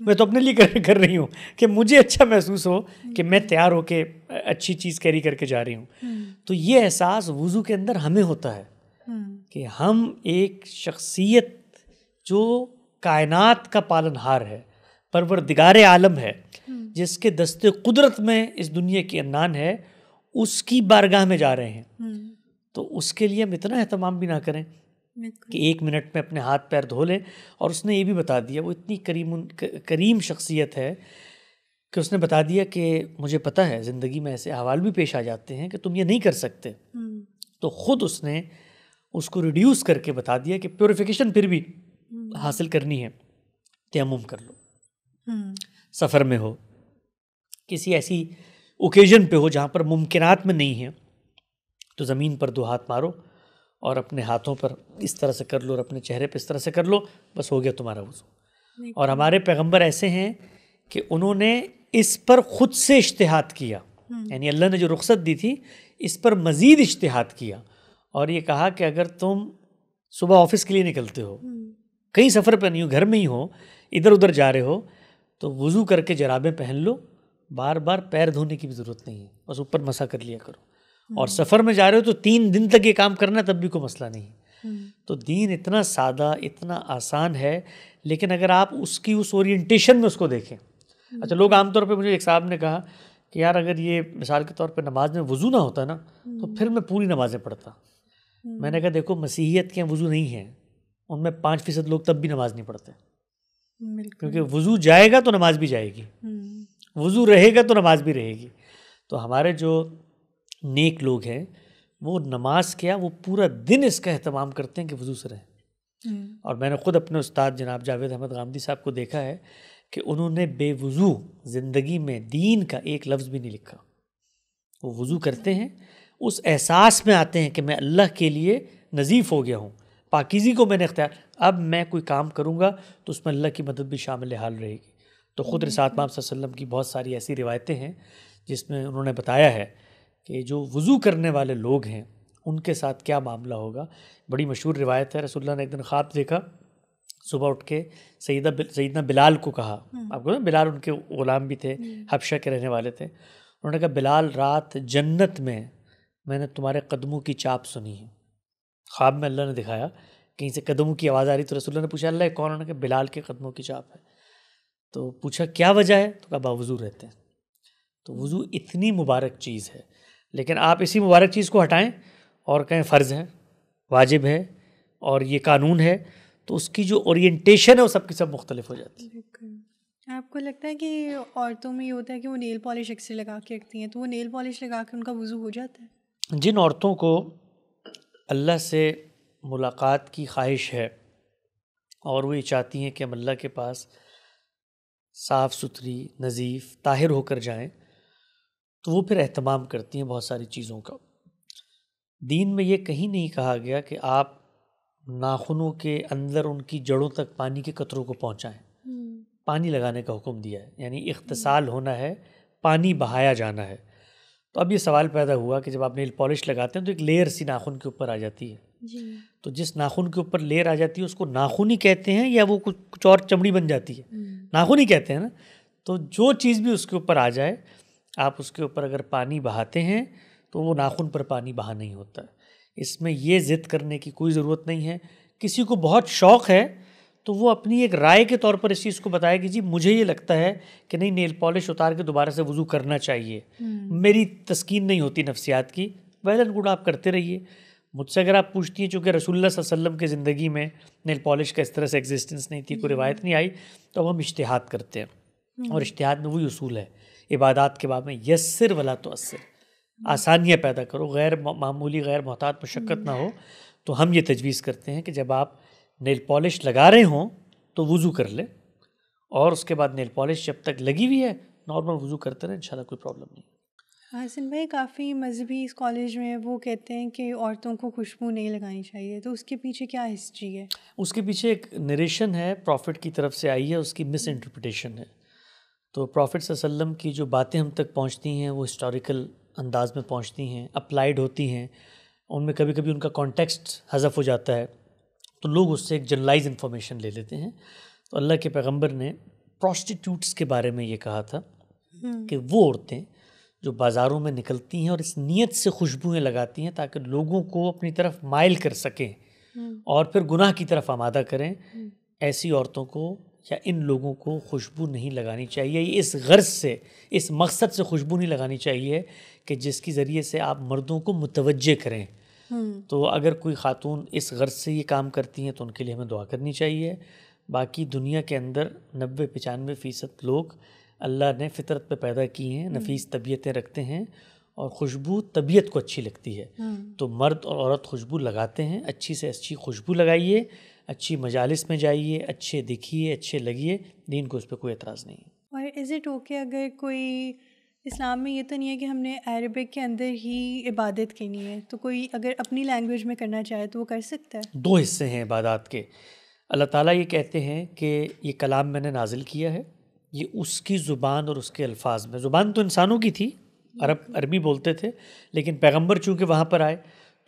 मैं तो अपने लिए कर रही हूँ कि मुझे अच्छा महसूस हो कि मैं तैयार होके अच्छी चीज़ कैरी करके जा रही हूँ। तो ये एहसास वुज़ू के अंदर हमें होता है कि हम एक शख्सियत जो कायनात का पालनहार है, परवरदिगार आलम है, जिसके दस्ते कुदरत में इस दुनिया की अन्नान है, उसकी बारगाह में जा रहे हैं। तो उसके लिए हम इतना एहतमाम भी ना करें कि 1 मिनट में अपने हाथ पैर धो लें। और उसने ये भी बता दिया, वो इतनी करीम शख्सियत है कि उसने बता दिया कि मुझे पता है ज़िंदगी में ऐसे अहवाल भी पेश आ जाते हैं कि तुम ये नहीं कर सकते। तो ख़ुद उसने उसको रिड्यूस करके बता दिया कि प्योरिफिकेशन फिर भी हासिल करनी है, तयम्मुम कर लो। सफ़र में हो, किसी ऐसी ओकेजन पे हो जहाँ पर मुमकिनात में नहीं है, तो ज़मीन पर 2 हाथ मारो और अपने हाथों पर इस तरह से कर लो और अपने चेहरे पे इस तरह से कर लो, बस हो गया तुम्हारा वुज़ू। और हमारे पैगंबर ऐसे हैं कि उन्होंने इस पर ख़ुद से इज्तिहाद किया, यानी अल्लाह ने जो रुख्सत दी थी इस पर मज़ीद इज्तिहाद किया और ये कहा कि अगर तुम सुबह ऑफिस के लिए निकलते हो, कहीं सफ़र पर नहीं हो, घर में ही हो, इधर उधर जा रहे हो, तो वुज़ू करके जराबें पहन लो, बार बार पैर धोने की भी ज़रूरत नहीं है, बस ऊपर मसा कर लिया करो। और सफ़र में जा रहे हो तो 3 दिन तक ये काम करना, तब भी कोई मसला नहीं। तो दीन इतना सादा, इतना आसान है, लेकिन अगर आप उसकी उस ओरिएंटेशन में उसको देखें। अच्छा, लोग आमतौर पे, मुझे एक साहब ने कहा कि यार अगर ये मिसाल के तौर पे नमाज में वुज़ू ना होता ना तो फिर मैं पूरी नमाज़ें पढ़ता। मैंने कहा देखो, मसीहियत के वुज़ू नहीं है, उनमें 5% लोग तब भी नमाज नहीं पढ़ते, क्योंकि वुज़ू जाएगा तो नमाज भी जाएगी, वुज़ू रहेगा तो नमाज भी रहेगी। तो हमारे जो नेक लोग हैं वो नमाज क्या, वो पूरा दिन इसका एहतमाम करते हैं कि वुज़ू से रहें। और मैंने ख़ुद अपने उस्ताद जनाब जावेद अहमद गामदी साहब को देखा है कि उन्होंने बेवुज़ू ज़िंदगी में दीन का एक लफ्ज़ भी नहीं लिखा। वो वुज़ू करते हैं, उस एहसास में आते हैं कि मैं अल्लाह के लिए नज़ीफ़ हो गया हूँ, पाकीज़ी को मैंने इख्तियार, अब मैं कोई काम करूँगा तो उसमें अल्लाह की मदद भी शामिल हाल रहेगी। तो ख़ुद रिसात पाक सल्लल्लाहु अलैहि वसल्लम की बहुत सारी ऐसी रिवायतें हैं जिसमें उन्होंने बताया है कि जो वुज़ू करने वाले लोग हैं उनके साथ क्या मामला होगा। बड़ी मशहूर रिवायत है, रसूलुल्लाह ने एक दिन ख्वाब देखा, सुबह उठ के सैयदना बिलाल को कहा, आपको बिलाल उनके ग़ुलाम भी थे, हबशा के रहने वाले थे। उन्होंने कहा बिलाल, रात जन्नत में मैंने तुम्हारे कदमों की चाप सुनी है। ख्वाब में अल्लाह ने दिखाया, कहीं से कदमों की आवाज़ आ रही, तो रसूलुल्लाह ने पूछा अल्लाह कौन? उन्होंने कहा बिलाल के कदमों की चाप है। तो पूछा क्या वजह है? तो कहा बावुज़ू रहते हैं। तो वुज़ू इतनी मुबारक चीज़ है, लेकिन आप इसी मुबारक चीज़ को हटाएं और कहें फ़र्ज़ है, वाजिब है और ये कानून है, तो उसकी जो ओरिएंटेशन है वो सब की सब मुख्तलिफ हो जाती है। आपको लगता है कि औरतों में ये होता है कि वो नेल पॉलिश अक्सर लगा के रखती हैं, तो वो नेल पॉलिश लगा के उनका वुज़ू हो जाता है? जिन औरतों को अल्लाह से मुलाकात की ख्वाहिश है और वो ये चाहती हैं कि हम अल्लाह के पास साफ़ सुथरी, नज़ीफ़, ताहिर होकर जाएं, तो वो फिर एहतमाम करती हैं बहुत सारी चीज़ों का। दीन में ये कहीं नहीं कहा गया कि आप नाखूनों के अंदर उनकी जड़ों तक पानी के कतरों को पहुँचाएं। पानी लगाने का हुक्म दिया है, यानी इख्तिसाल होना है, पानी बहाया जाना है। तो अब ये सवाल पैदा हुआ कि जब आप नेल पॉलिश लगाते हैं तो एक लेयर सी नाखून के ऊपर आ जाती है जी। तो जिस नाखून के ऊपर लेयर आ जाती है उसको नाखून ही कहते हैं या वो कुछ और चमड़ी बन जाती है? नाखून ही कहते हैं ना। तो जो चीज़ भी उसके ऊपर आ जाए, आप उसके ऊपर अगर पानी बहाते हैं तो वो नाखून पर पानी बहा नहीं होता है। इसमें ये ज़िद करने की कोई ज़रूरत नहीं है। किसी को बहुत शौक़ है तो वो अपनी एक राय के तौर पर इस चीज़ को बताए कि जी मुझे ये लगता है कि नहीं, नेल पॉलिश उतार के दोबारा से वुज़ू करना चाहिए, मेरी तस्कीन नहीं होती नफ्सियात की, वेल एंड गुड, आप करते रहिए। मुझसे अगर आप पूछती हैं, चूँकि रसूलुल्लाह सल्लल्लाहु अलैहि वसल्लम की ज़िंदगी में नेल पॉलिश का इस तरह से एग्जिस्टेंस नहीं थी, कोई रिवायत नहीं आई, तो अब हम इज्तिहाद करते हैं। और इज्तिहाद में वही उसूल है इबादात के बाब में, यस्सिर वला तुअस्सिर, आसानियाँ पैदा करो, गैर मामूली गैर मोहतात मशक्क़त ना हो। तो हम ये तजवीज़ करते हैं कि जब आप नेल पॉलिश लगा रहे हों तो वुज़ू कर लें, और उसके बाद नेल पॉलिश जब तक लगी हुई है नॉर्मल वुज़ू करते रहें, इंशाल्लाह कोई प्रॉब्लम नहीं। हसन भाई, काफ़ी मजहबी इस कॉलेज में वो कहते हैं कि औरतों को खुशबू नहीं लगानी चाहिए, तो उसके पीछे क्या हिस्ट्री है? उसके पीछे एक नरेशन है, प्रॉफिट की तरफ से आई है, उसकी मिस इंटरप्रिटेशन है। तो प्रॉफिट सल्लल्लाहु अलैहि वसल्लम की जो बातें हम तक पहुंचती हैं वो हिस्टोरिकल अंदाज में पहुंचती हैं, अप्लाइड होती हैं, उनमें कभी कभी उनका कॉन्टेक्स्ट हज़फ हो जाता है, तो लोग उससे एक जनरलाइज इन्फॉर्मेशन ले लेते हैं। तो अल्लाह के पैगंबर ने प्रोस्टिट्यूट्स के बारे में ये कहा था कि वो औरतें जो बाज़ारों में निकलती हैं और इस नीयत से खुशबुएं लगाती हैं ताकि लोगों को अपनी तरफ माइल कर सकें और फिर गुनाह की तरफ आमादा करें, ऐसी औरतों को या इन लोगों को खुशबू नहीं लगानी चाहिए। इस गर्ज से, इस मकसद से खुशबू नहीं लगानी चाहिए कि जिसकी ज़रिए से आप मर्दों को मुतवज्जे करें। तो अगर कोई ख़ातून इस गर्ज से ये काम करती हैं तो उनके लिए हमें दुआ करनी चाहिए। बाकी दुनिया के अंदर 90-95% लोग अल्लाह ने फ़ितरत पे पैदा किए हैं, नफीस तबीयतें रखते हैं और खुशबू तबीयत को अच्छी लगती है। तो मर्द और औरत खुशबू लगाते हैं, अच्छी से अच्छी खुशबू लगाइए, अच्छी मजालिस में जाइए, अच्छे दिखिए, अच्छे लगिए, दीन को उस पर कोई एतराज़ नहीं है। और इज़ इट ओके अगर कोई, इस्लाम में ये तो नहीं है कि हमने अरबिक के अंदर ही इबादत करनी है, तो कोई अगर अपनी लैंग्वेज में करना चाहे तो वो कर सकता है? 2 हिस्से हैं इबादत के। अल्लाह ताला ये कहते हैं कि ये कलाम मैंने नाजिल किया है, ये उसकी ज़ुबान और उसके अल्फाज में। ज़ुबान तो इंसानों की थी, अरबी बोलते थे, लेकिन पैगंबर चूँकि वहाँ पर आए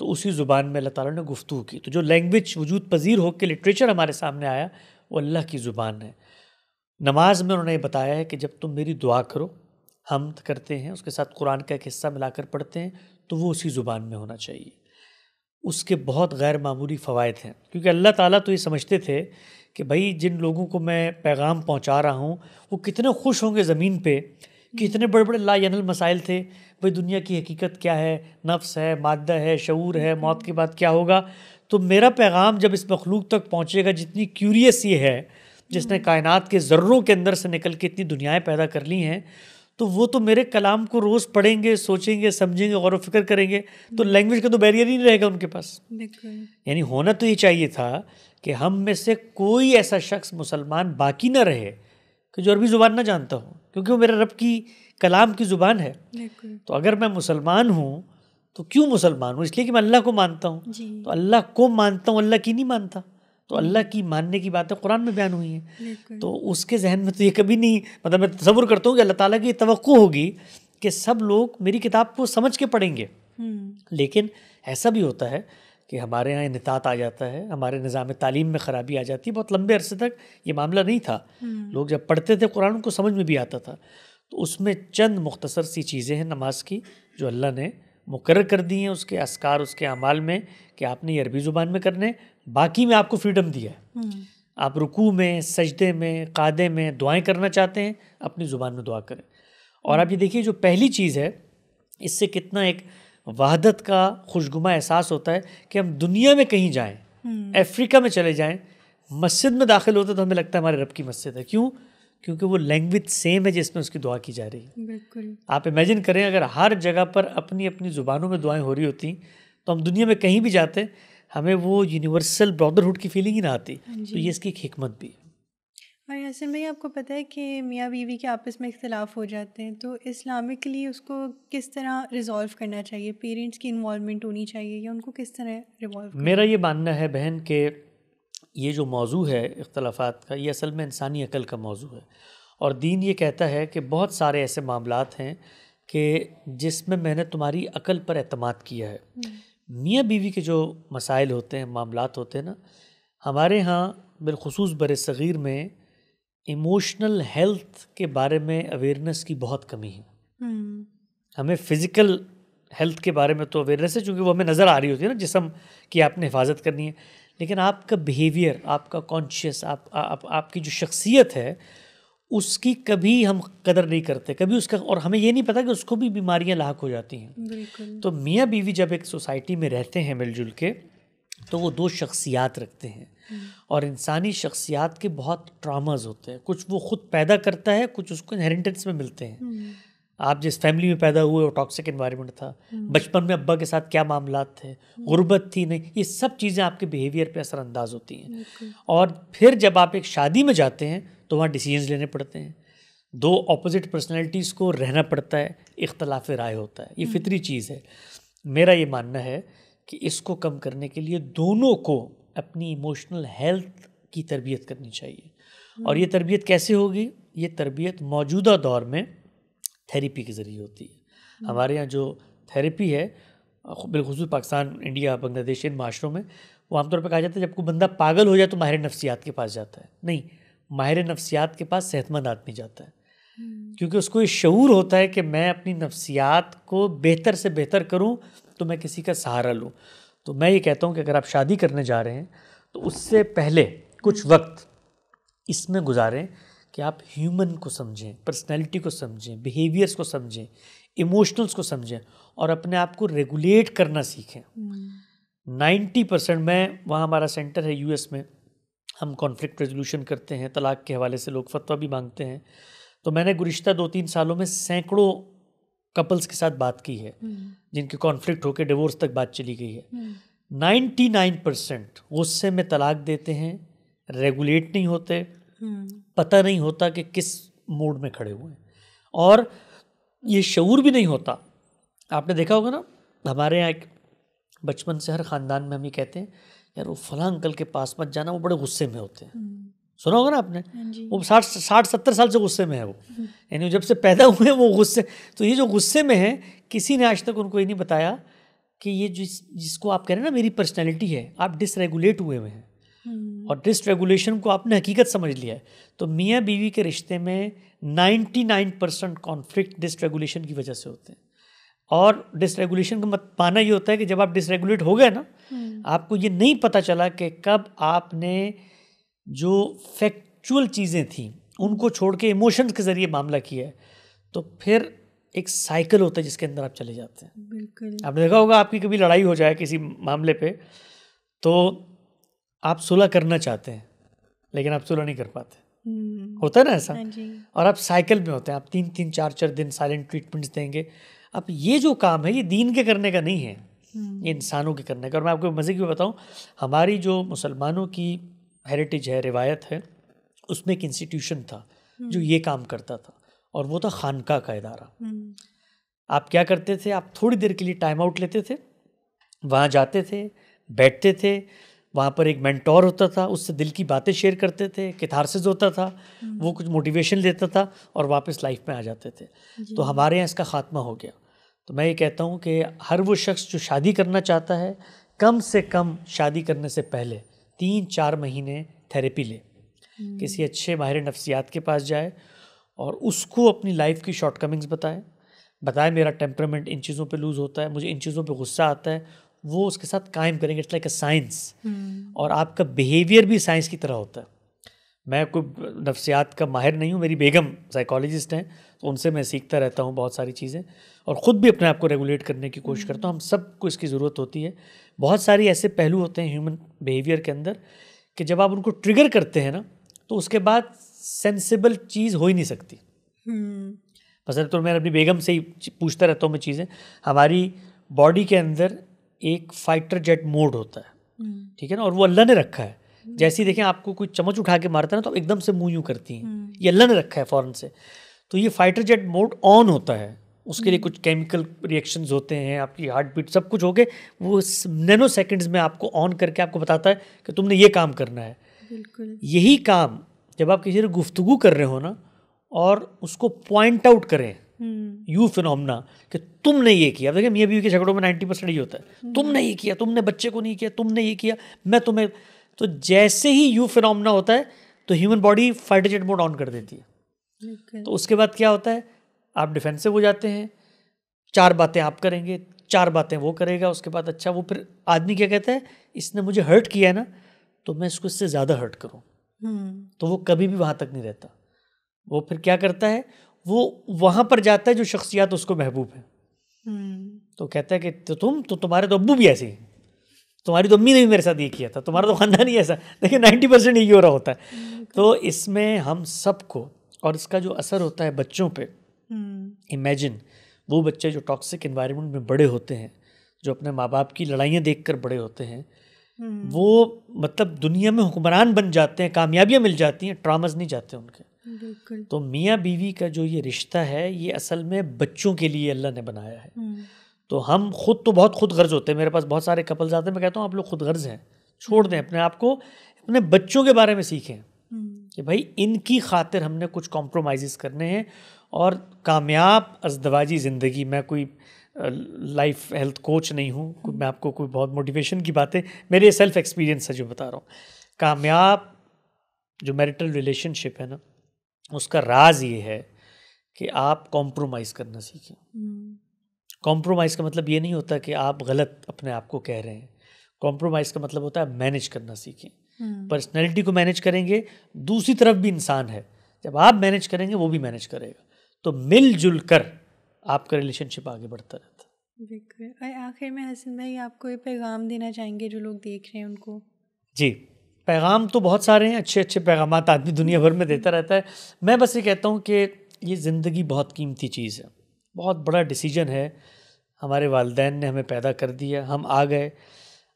तो उसी ज़ुबान में अल्लाह ताला ने गुफ्तगू की। तो जो लैंग्वेज वजूद पजीर हो के लिटरेचर हमारे सामने आया वो अल्लाह की ज़ुबान है। नमाज में उन्होंने बताया है कि जब तुम मेरी दुआ करो, हम्द करते हैं, उसके साथ कुरान का एक हिस्सा मिलाकर पढ़ते हैं, तो वो उसी ज़ुबान में होना चाहिए। उसके बहुत गैर मामूली फ़वाइद हैं, क्योंकि अल्लाह ताला तो ये समझते थे कि भाई जिन लोगों को मैं पैगाम पहुंचा रहा हूं वो कितने खुश होंगे ज़मीन पे कि इतने बड़े बड़े लायनल मसाइल थे, भाई दुनिया की हकीकत क्या है, नफ्स है, मादा है, शऊर है, मौत के बाद क्या होगा। तो मेरा पैगाम जब इस मखलूक तक पहुँचेगा जितनी क्यूरियस ये है, जिसने कायनात के ज़र्रों के अंदर से निकल के इतनी दुनियाएँ पैदा कर ली हैं, तो वो तो मेरे कलाम को रोज़ पढ़ेंगे, सोचेंगे, समझेंगे, गौर व फिक्र करेंगे, तो लैंग्वेज का तो बैरियर ही नहीं रहेगा उनके पास। यानी होना तो ये चाहिए था कि हम में से कोई ऐसा शख्स मुसलमान बाकी ना रहे कि जो अरबी ज़ुबान ना जानता हो, क्योंकि वो मेरे रब की कलाम की ज़ुबान है। तो अगर मैं मुसलमान हूँ तो क्यों मुसलमान हूँ? इसलिए कि मैं अल्लाह को मानता हूँ। तो अल्लाह को मानता हूँ, अल्लाह की नहीं मानता। तो अल्लाह की मानने की बातें कुरान में बयान हुई हैं। तो उसके जहन में तो ये कभी नहीं, मतलब मैं तसव्वुर करता हूँ कि अल्लाह ताला की तवक्को होगी कि सब लोग मेरी किताब को समझ के पढ़ेंगे। लेकिन ऐसा भी होता है कि हमारे यहाँ इन्हितात आ जाता है, हमारे निज़ाम तालीम में ख़राबी आ जाती है। बहुत लंबे अरसे तक ये मामला नहीं था, लोग जब पढ़ते थे कुरान उनको समझ में भी आता था। तो उसमें चंद मुख्तसर सी चीज़ें हैं नमाज की जो अल्लाह ने मुकर्रर कर दी हैं, उसके अस्कार, उसके अमाल में, कि आपने ये अरबी ज़ुबान में करने, बाकी में आपको फ्रीडम दिया है। आप रुकू में, सजदे में, कादे में दुआएं करना चाहते हैं, अपनी ज़ुबान में दुआ करें। और आप ये देखिए जो पहली चीज़ है, इससे कितना एक वहदत का खुशगुमा एहसास होता है कि हम दुनिया में कहीं जाएं, अफ्रीका में चले जाएं, मस्जिद में दाखिल होते तो हमें लगता है हमारे रब की मस्जिद है। क्यों? क्योंकि वो लैंग्वेज सेम है जिसमें उसकी दुआ की जा रही है। बिल्कुल। आप इमेजिन करें अगर हर जगह पर अपनी अपनी ज़ुबानों में दुआएं हो रही होती तो हम दुनिया में कहीं भी जाते हमें वो यूनिवर्सल ब्रदरहुड की फीलिंग ही ना आती। तो ये इसकी एक हिकमत भी है। और यासिन भाई, आपको पता है कि मियाँ बीवी के आपस में इख्तिलाफ हो जाते हैं, तो इस्लामिकली उसको किस तरह रिजॉल्व करना चाहिए? पेरेंट्स की इन्वॉल्वमेंट होनी चाहिए या उनको किस तरह रिवॉल्व? मेरा ये मानना है बहन कि ये जो मौजू है इख्तिलाफात का, ये असल में इंसानी अकल का मौजू है। और दीन ये कहता है कि बहुत सारे ऐसे मामलात हैं कि जिसमें मैंने तुम्हारी अकल पर एतमाद किया है। मियाँ बीवी के जो मसाइल होते हैं, मामलात होते हैं ना, हमारे यहाँ बिलखुसूस बरसग़ीर में इमोशनल हेल्थ के बारे में अवेयरनेस की बहुत कमी है। हमें फ़िज़िकल हेल्थ के बारे में तो अवेयरनेस है, चूँकि वो हमें नज़र आ रही होती है ना, जिस्म की आपने हिफाजत करनी है, लेकिन आपका बिहेवियर, आपका कॉन्शियस, आपकी जो शख्सियत है उसकी कभी हम कदर नहीं करते, कभी उसका, और हमें ये नहीं पता कि उसको भी बीमारियां लाक हो जाती हैं। तो मियाँ बीवी जब एक सोसाइटी में रहते हैं मिलजुल के, तो वो दो शख्सियात रखते हैं, और इंसानी शख्सियात के बहुत ट्रामाज होते हैं। कुछ वो खुद पैदा करता है, कुछ उसको इनहेरिटेंस में मिलते हैं। आप जिस फैमिली में पैदा हुए वो टॉक्सिक एनवायरनमेंट था, बचपन में अब्बा के साथ क्या मामलात थे, गुर्बत थी नहीं, ये सब चीज़ें आपके बिहेवियर पे असरअंदाज होती हैं। और फिर जब आप एक शादी में जाते हैं तो वहाँ डिसीजंस लेने पड़ते हैं, दो ऑपोजिट पर्सनैलिटीज़ को रहना पड़ता है, इख्तलाफ राय होता है, ये फितरी चीज़ है। मेरा ये मानना है कि इसको कम करने के लिए दोनों को अपनी इमोशनल हेल्थ की तरबियत करनी चाहिए। और ये तरबियत कैसे होगी? ये तरबियत मौजूदा दौर में थेरेपी के ज़रिए होती है। हमारे यहाँ जो थेरेपी है बिलखुसूस पाकिस्तान, इंडिया, बांग्लादेश, इन माशरों में वो आमतौर पर कहा जाता है जब कोई बंदा पागल हो जाए तो माहिर नफ्सियात के पास जाता है। नहीं, माहिर नफ्सियात के पास सेहतमंद आदमी जाता है, क्योंकि उसको ये शऊर होता है कि मैं अपनी नफ्सियात को बेहतर से बेहतर करूं तो मैं किसी का सहारा लूं। तो मैं ये कहता हूं कि अगर आप शादी करने जा रहे हैं तो उससे पहले कुछ वक्त इसमें गुजारें कि आप ह्यूमन को समझें, पर्सनैलिटी को समझें, बिहेवियर्स को समझें, इमोशनल्स को समझें और अपने आप को रेगुलेट करना सीखें। 90% में वहाँ हमारा सेंटर है यूएस में, हम कॉन्फ्लिक्ट रेजोल्यूशन करते हैं, तलाक के हवाले से लोग फतवा भी मांगते हैं। तो मैंने गुज़िश्ता 2-3 सालों में सैकड़ों कपल्स के साथ बात की है जिनके कॉन्फ्लिक्ट होकर डिवोर्स तक बात चली गई है। 99% गुस्से में तलाक देते हैं, रेगुलेट नहीं होते, पता नहीं होता कि किस मूड में खड़े हुए हैं, और ये शऊर भी नहीं होता। आपने देखा होगा ना, हमारे यहाँ एक बचपन से हर ख़ानदान में हम ये कहते हैं यार वो फलां अंकल के पास मत जाना, वो बड़े गुस्से में होते हैं। सुना होगा ना आपने, वो 60-70 साल से गुस्से में है वो, यानी जब से पैदा हुए वो गुस्से। तो ये जो गुस्से में है, किसी ने आज तक उनको ये नहीं बताया कि ये जिसको आप कह रहे हैं ना मेरी पर्सनैलिटी है, आप डिसरेगुलेट हुए हैं और डिसरेगुलेशन को आपने हकीकत समझ लिया है। तो मियाँ बीवी के रिश्ते में 99% कॉन्फ्लिक्ट डिसरेगुलेशन की वजह से होते हैं। और डिसरेगुलेशन का मत पाना ये होता है कि जब आप डिसरेगुलेट हो गए ना, आपको ये नहीं पता चला कि कब आपने जो फैक्चुअल चीज़ें थी उनको छोड़ के इमोशंस के ज़रिए मामला किया है, तो फिर एक साइकिल होता है जिसके अंदर आप चले जाते हैं। बिल्कुल। आपने देखा होगा, आपकी कभी लड़ाई हो जाए किसी मामले पे तो आप सुलह करना चाहते हैं लेकिन आप सुलह नहीं कर पाते, होता है ना ऐसा। और आप साइकिल में होते हैं, आप 3-3, 4-4 दिन साइलेंट ट्रीटमेंट्स देंगे। अब ये जो काम है ये दीन के करने का नहीं है, ये इंसानों के करने का। और मैं आपको मज़े की बताऊँ, हमारी जो मुसलमानों की हेरिटेज है, रिवायत है, उसमें एक इंस्टीट्यूशन था जो ये काम करता था, और वो था खानका का इदारा। आप क्या करते थे, आप थोड़ी देर के लिए टाइम आउट लेते थे, वहाँ जाते थे, बैठते थे, वहाँ पर एक मेंटोर होता था, उससे दिल की बातें शेयर करते थे, कैथारसिस होता था, वो कुछ मोटिवेशन देता था और वापस लाइफ में आ जाते थे। तो हमारे यहाँ इसका ख़ात्मा हो गया। तो मैं ये कहता हूँ कि हर वो शख्स जो शादी करना चाहता है, कम से कम शादी करने से पहले 3-4 महीने थेरेपी ले, किसी अच्छे माहिर नफ्सियात के पास जाए और उसको अपनी लाइफ की शॉर्टकमिंग्स बताए मेरा टेम्परामेंट इन चीज़ों पे लूज़ होता है, मुझे इन चीज़ों पे गुस्सा आता है, वो उसके साथ कायम करेंगे। इट्स लाइक अ साइंस, और आपका बिहेवियर भी साइंस की तरह होता है। मैं कोई नफ्सियात का माहिर नहीं हूँ, मेरी बेगम साइकोलॉजिस्ट हैं, तो उनसे मैं सीखता रहता हूँ बहुत सारी चीज़ें, और ख़ुद भी अपने आप को रेगुलेट करने की कोशिश करता हूँ। हम सबको इसकी ज़रूरत होती है। बहुत सारी ऐसे पहलू होते हैं ह्यूमन बिहेवियर के अंदर कि जब आप उनको ट्रिगर करते हैं ना, तो उसके बाद सेंसिबल चीज़ हो ही नहीं सकती। मसलन तो मैं अपनी बेगम से ही पूछता रहता हूँ मैं चीज़ें। हमारी बॉडी के अंदर एक फाइटर जेट मोड होता है, ठीक है ना, और वो अल्लाह ने रखा है। जैसे ही देखें आपको कोई चम्मच उठा के मारता है ना, तो एकदम से मुँह यूँ करती हैं, ये अल्लाह ने रखा है फ़ौरन से। तो ये फाइटर जेट मोड ऑन होता है, उसके लिए कुछ केमिकल रिएक्शंस होते हैं, आपकी हार्ट बीट सब कुछ हो के वो नैनो सेकंड्स में आपको ऑन करके आपको बताता है कि तुमने ये काम करना है। बिल्कुल। यही काम जब आप किसी से गुफ्तगू कर रहे हो ना, और उसको पॉइंट आउट करें यू फिनोमेना कि तुमने ये किया। देखिए मियाँ बीवी के झगड़ों में 90% ये होता है, तुमने ये किया, तुमने बच्चे को नहीं किया, तुमने ये किया, मैं तुम्हें। तो जैसे ही यू फिनोमेना होता है तो human body fighter jet mode on कर देती है। तो उसके बाद क्या होता है, आप डिफेंसिव हो जाते हैं, 4 बातें आप करेंगे, 4 बातें वो करेगा। उसके बाद अच्छा वो फिर आदमी क्या कहता है, इसने मुझे हर्ट किया है ना, तो मैं इसको इससे ज़्यादा हर्ट करूँ। तो वो कभी भी वहाँ तक नहीं रहता। वो फिर क्या करता है, वो वहाँ पर जाता है जो शख्सियत उसको महबूब है। तो कहता है कि तुम्हारे तो अब्बू भी ऐसे हैं, तुम्हारी तो अम्मी ने भी मेरे साथ ये किया था, तुम्हारा तो खानदान ही ऐसा। देखिए 90% यही हो रहा होता है। तो इसमें हम सबको, और इसका जो असर होता है बच्चों पे, इमेजिन वो बच्चे जो टॉक्सिक एनवायरनमेंट में बड़े होते हैं, जो अपने माँ बाप की लड़ाइयाँ देखकर बड़े होते हैं, वो मतलब दुनिया में हुक्मरान बन जाते हैं, कामयाबियाँ मिल जाती हैं, ट्रॉमास नहीं जाते उनके। बिल्कुल। तो मियाँ बीवी का जो ये रिश्ता है, ये असल में बच्चों के लिए अल्लाह ने बनाया है। तो हम खुद तो बहुत खुद गर्ज होते हैं, मेरे पास बहुत सारे कपल्स आते हैं, मैं कहता हूँ आप लोग खुद गर्ज हैं, छोड़ दें अपने आप को, अपने बच्चों के बारे में सीखें कि भाई इनकी खातिर हमने कुछ कॉम्प्रोमाइज़ करने हैं। और कामयाब अज़दवाजी ज़िंदगी, मैं कोई लाइफ हेल्थ कोच नहीं हूँ, मैं आपको कोई बहुत मोटिवेशन की बातें, मेरे सेल्फ एक्सपीरियंस है जो बता रहा हूँ। कामयाब जो मैरिटल रिलेशनशिप है ना, उसका राज ये है कि आप कॉम्प्रोमाइज़ करना सीखें। कॉम्प्रोमाइज़ का मतलब ये नहीं होता कि आप गलत अपने आप को कह रहे हैं। कॉम्प्रोमाइज़ का मतलब होता है मैनेज करना सीखें। पर्सनैलिटी को मैनेज करेंगे, दूसरी तरफ भी इंसान है, जब आप मैनेज करेंगे वो भी मैनेज करेगा, तो मिलजुल कर आपका रिलेशनशिप आगे बढ़ता रहता है। बिल्कुल। और आखिर में हसन भाई, आप कोई पैगाम देना चाहेंगे जो लोग देख रहे हैं उनको? जी, पैगाम तो बहुत सारे हैं, अच्छे अच्छे पैगामात आदमी दुनिया भर में देता रहता है। मैं बस ये कहता हूँ कि ये ज़िंदगी बहुत कीमती चीज़ है, बहुत बड़ा डिसीजन है। हमारे वालिदैन ने हमें पैदा कर दिया, हम आ गए,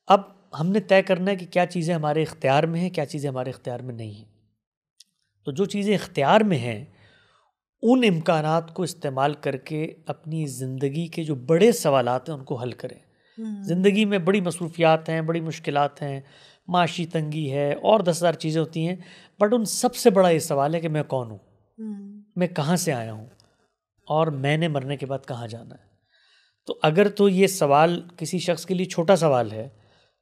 अब हमने तय करना है कि क्या चीज़ें हमारे इख्तियार में हैं, क्या चीज़ें हमारे इख्तियार में नहीं हैं। तो जो चीज़ें इख्तियार में हैं उन इम्कानात को इस्तेमाल करके अपनी ज़िंदगी के जो बड़े सवालात हैं उनको हल करें। ज़िंदगी में बड़ी मसरूफ़ियात हैं, बड़ी मुश्किलात हैं, माशी तंगी है और 10,000 चीज़ें होती हैं, बट उन सबसे बड़ा ये सवाल है कि मैं कौन हूँ, मैं कहाँ से आया हूँ और मैंने मरने के बाद कहाँ जाना है। तो अगर तो ये सवाल किसी शख्स के लिए छोटा सवाल है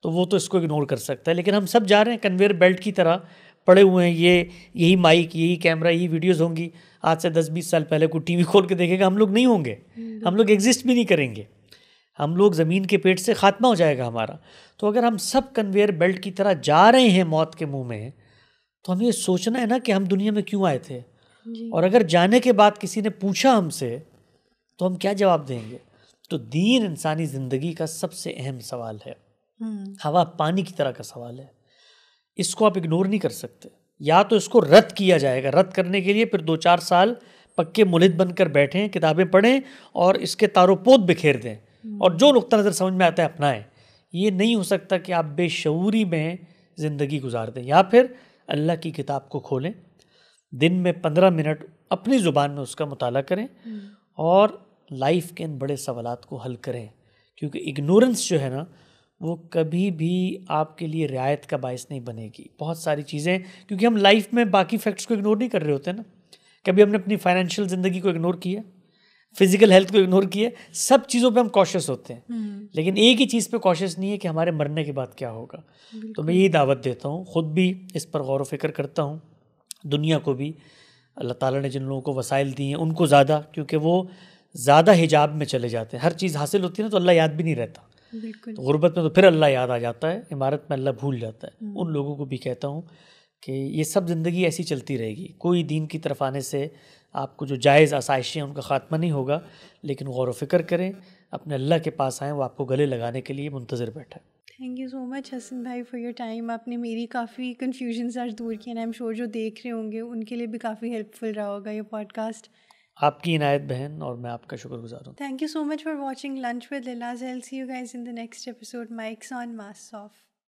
तो वो तो इसको इग्नोर कर सकता है, लेकिन हम सब जा रहे हैं कन्वेयर बेल्ट की तरह पड़े हुए हैं। यही माइक, यही कैमरा, यही वीडियोस होंगी। आज से 10-20 साल पहले कोई टीवी खोल के देखेगा, हम लोग नहीं होंगे, हम लोग एग्जिस्ट भी नहीं करेंगे, हम लोग ज़मीन के पेट से ख़ात्मा हो जाएगा हमारा। तो अगर हम सब कन्वेयर बेल्ट की तरह जा रहे हैं मौत के मुंह में, तो हमें ये सोचना है ना कि हम दुनिया में क्यों आए थे, और अगर जाने के बाद किसी ने पूछा हमसे तो हम क्या जवाब देंगे। तो दीन इंसानी ज़िंदगी का सबसे अहम सवाल है, हवा पानी की तरह का सवाल है। इसको आप इग्नोर नहीं कर सकते। या तो इसको रद्द किया जाएगा, रद्द करने के लिए फिर 2-4 साल पक्के मुलिद बनकर बैठें, किताबें पढ़ें और इसके तारोपोत बिखेर दें और जो नुक्ता नज़र समझ में आता है अपनाएं। ये नहीं हो सकता कि आप बेशऊरी में ज़िंदगी गुजार दें। या फिर अल्लाह की किताब को खोलें, दिन में 15 मिनट अपनी ज़ुबान में उसका मुताला करें और लाइफ के इन बड़े सवालात को हल करें। क्योंकि इग्नोरेंस जो है ना, वो कभी भी आपके लिए रियायत का बायस नहीं बनेगी। बहुत सारी चीज़ें, क्योंकि हम लाइफ में बाकी फैक्ट्स को इग्नोर नहीं कर रहे होते ना। कभी हमने अपनी फाइनेंशियल ज़िंदगी को इग्नोर किया, फिज़िकल हेल्थ को इग्नोर किया, सब चीज़ों पे हम कॉशियस होते हैं, लेकिन एक ही चीज़ पे कॉशियस नहीं है कि हमारे मरने के बाद क्या होगा। तो मैं यही दावत देता हूँ, ख़ुद भी इस पर गौर व फिक्र करता हूँ, दुनिया को भी। अल्लाह ताला ने जिन लोगों को वसाइल दिए हैं उनको ज़्यादा, क्योंकि वो ज़्यादा हिजाब में चले जाते हैं। हर चीज़ हासिल होती है ना तो अल्लाह याद भी नहीं रहता, तो गुर्बत में तो फिर अल्लाह याद आ जाता है, इमारत में अल्लाह भूल जाता है। उन लोगों को भी कहता हूँ कि ये सब ज़िंदगी ऐसी चलती रहेगी। कोई दीन की तरफ आने से आपको जो जायज़ आसाइशें हैं उनका ख़ात्मा नहीं होगा, लेकिन गौर व फिक्र करें, अपने अल्लाह के पास आएँ, वो आपको गले लगाने के लिए मुंतज़िर बैठा है। Thank you so much Hasan भाई फॉर योर टाइम। आपने मेरी काफ़ी कन्फ्यूजन्स आज दूर की, एंड आई एम श्योर जो देख रहे होंगे उनके लिए भी काफ़ी हेल्पफुल रहा होगा ये पॉडकास्ट। आपकी इनायत बहन, और मैं आपका शुक्रगुजार हूँ। Thank you so much for watching lunch with लिलाज। I will see you guys in the next episode. Mics on, mask of.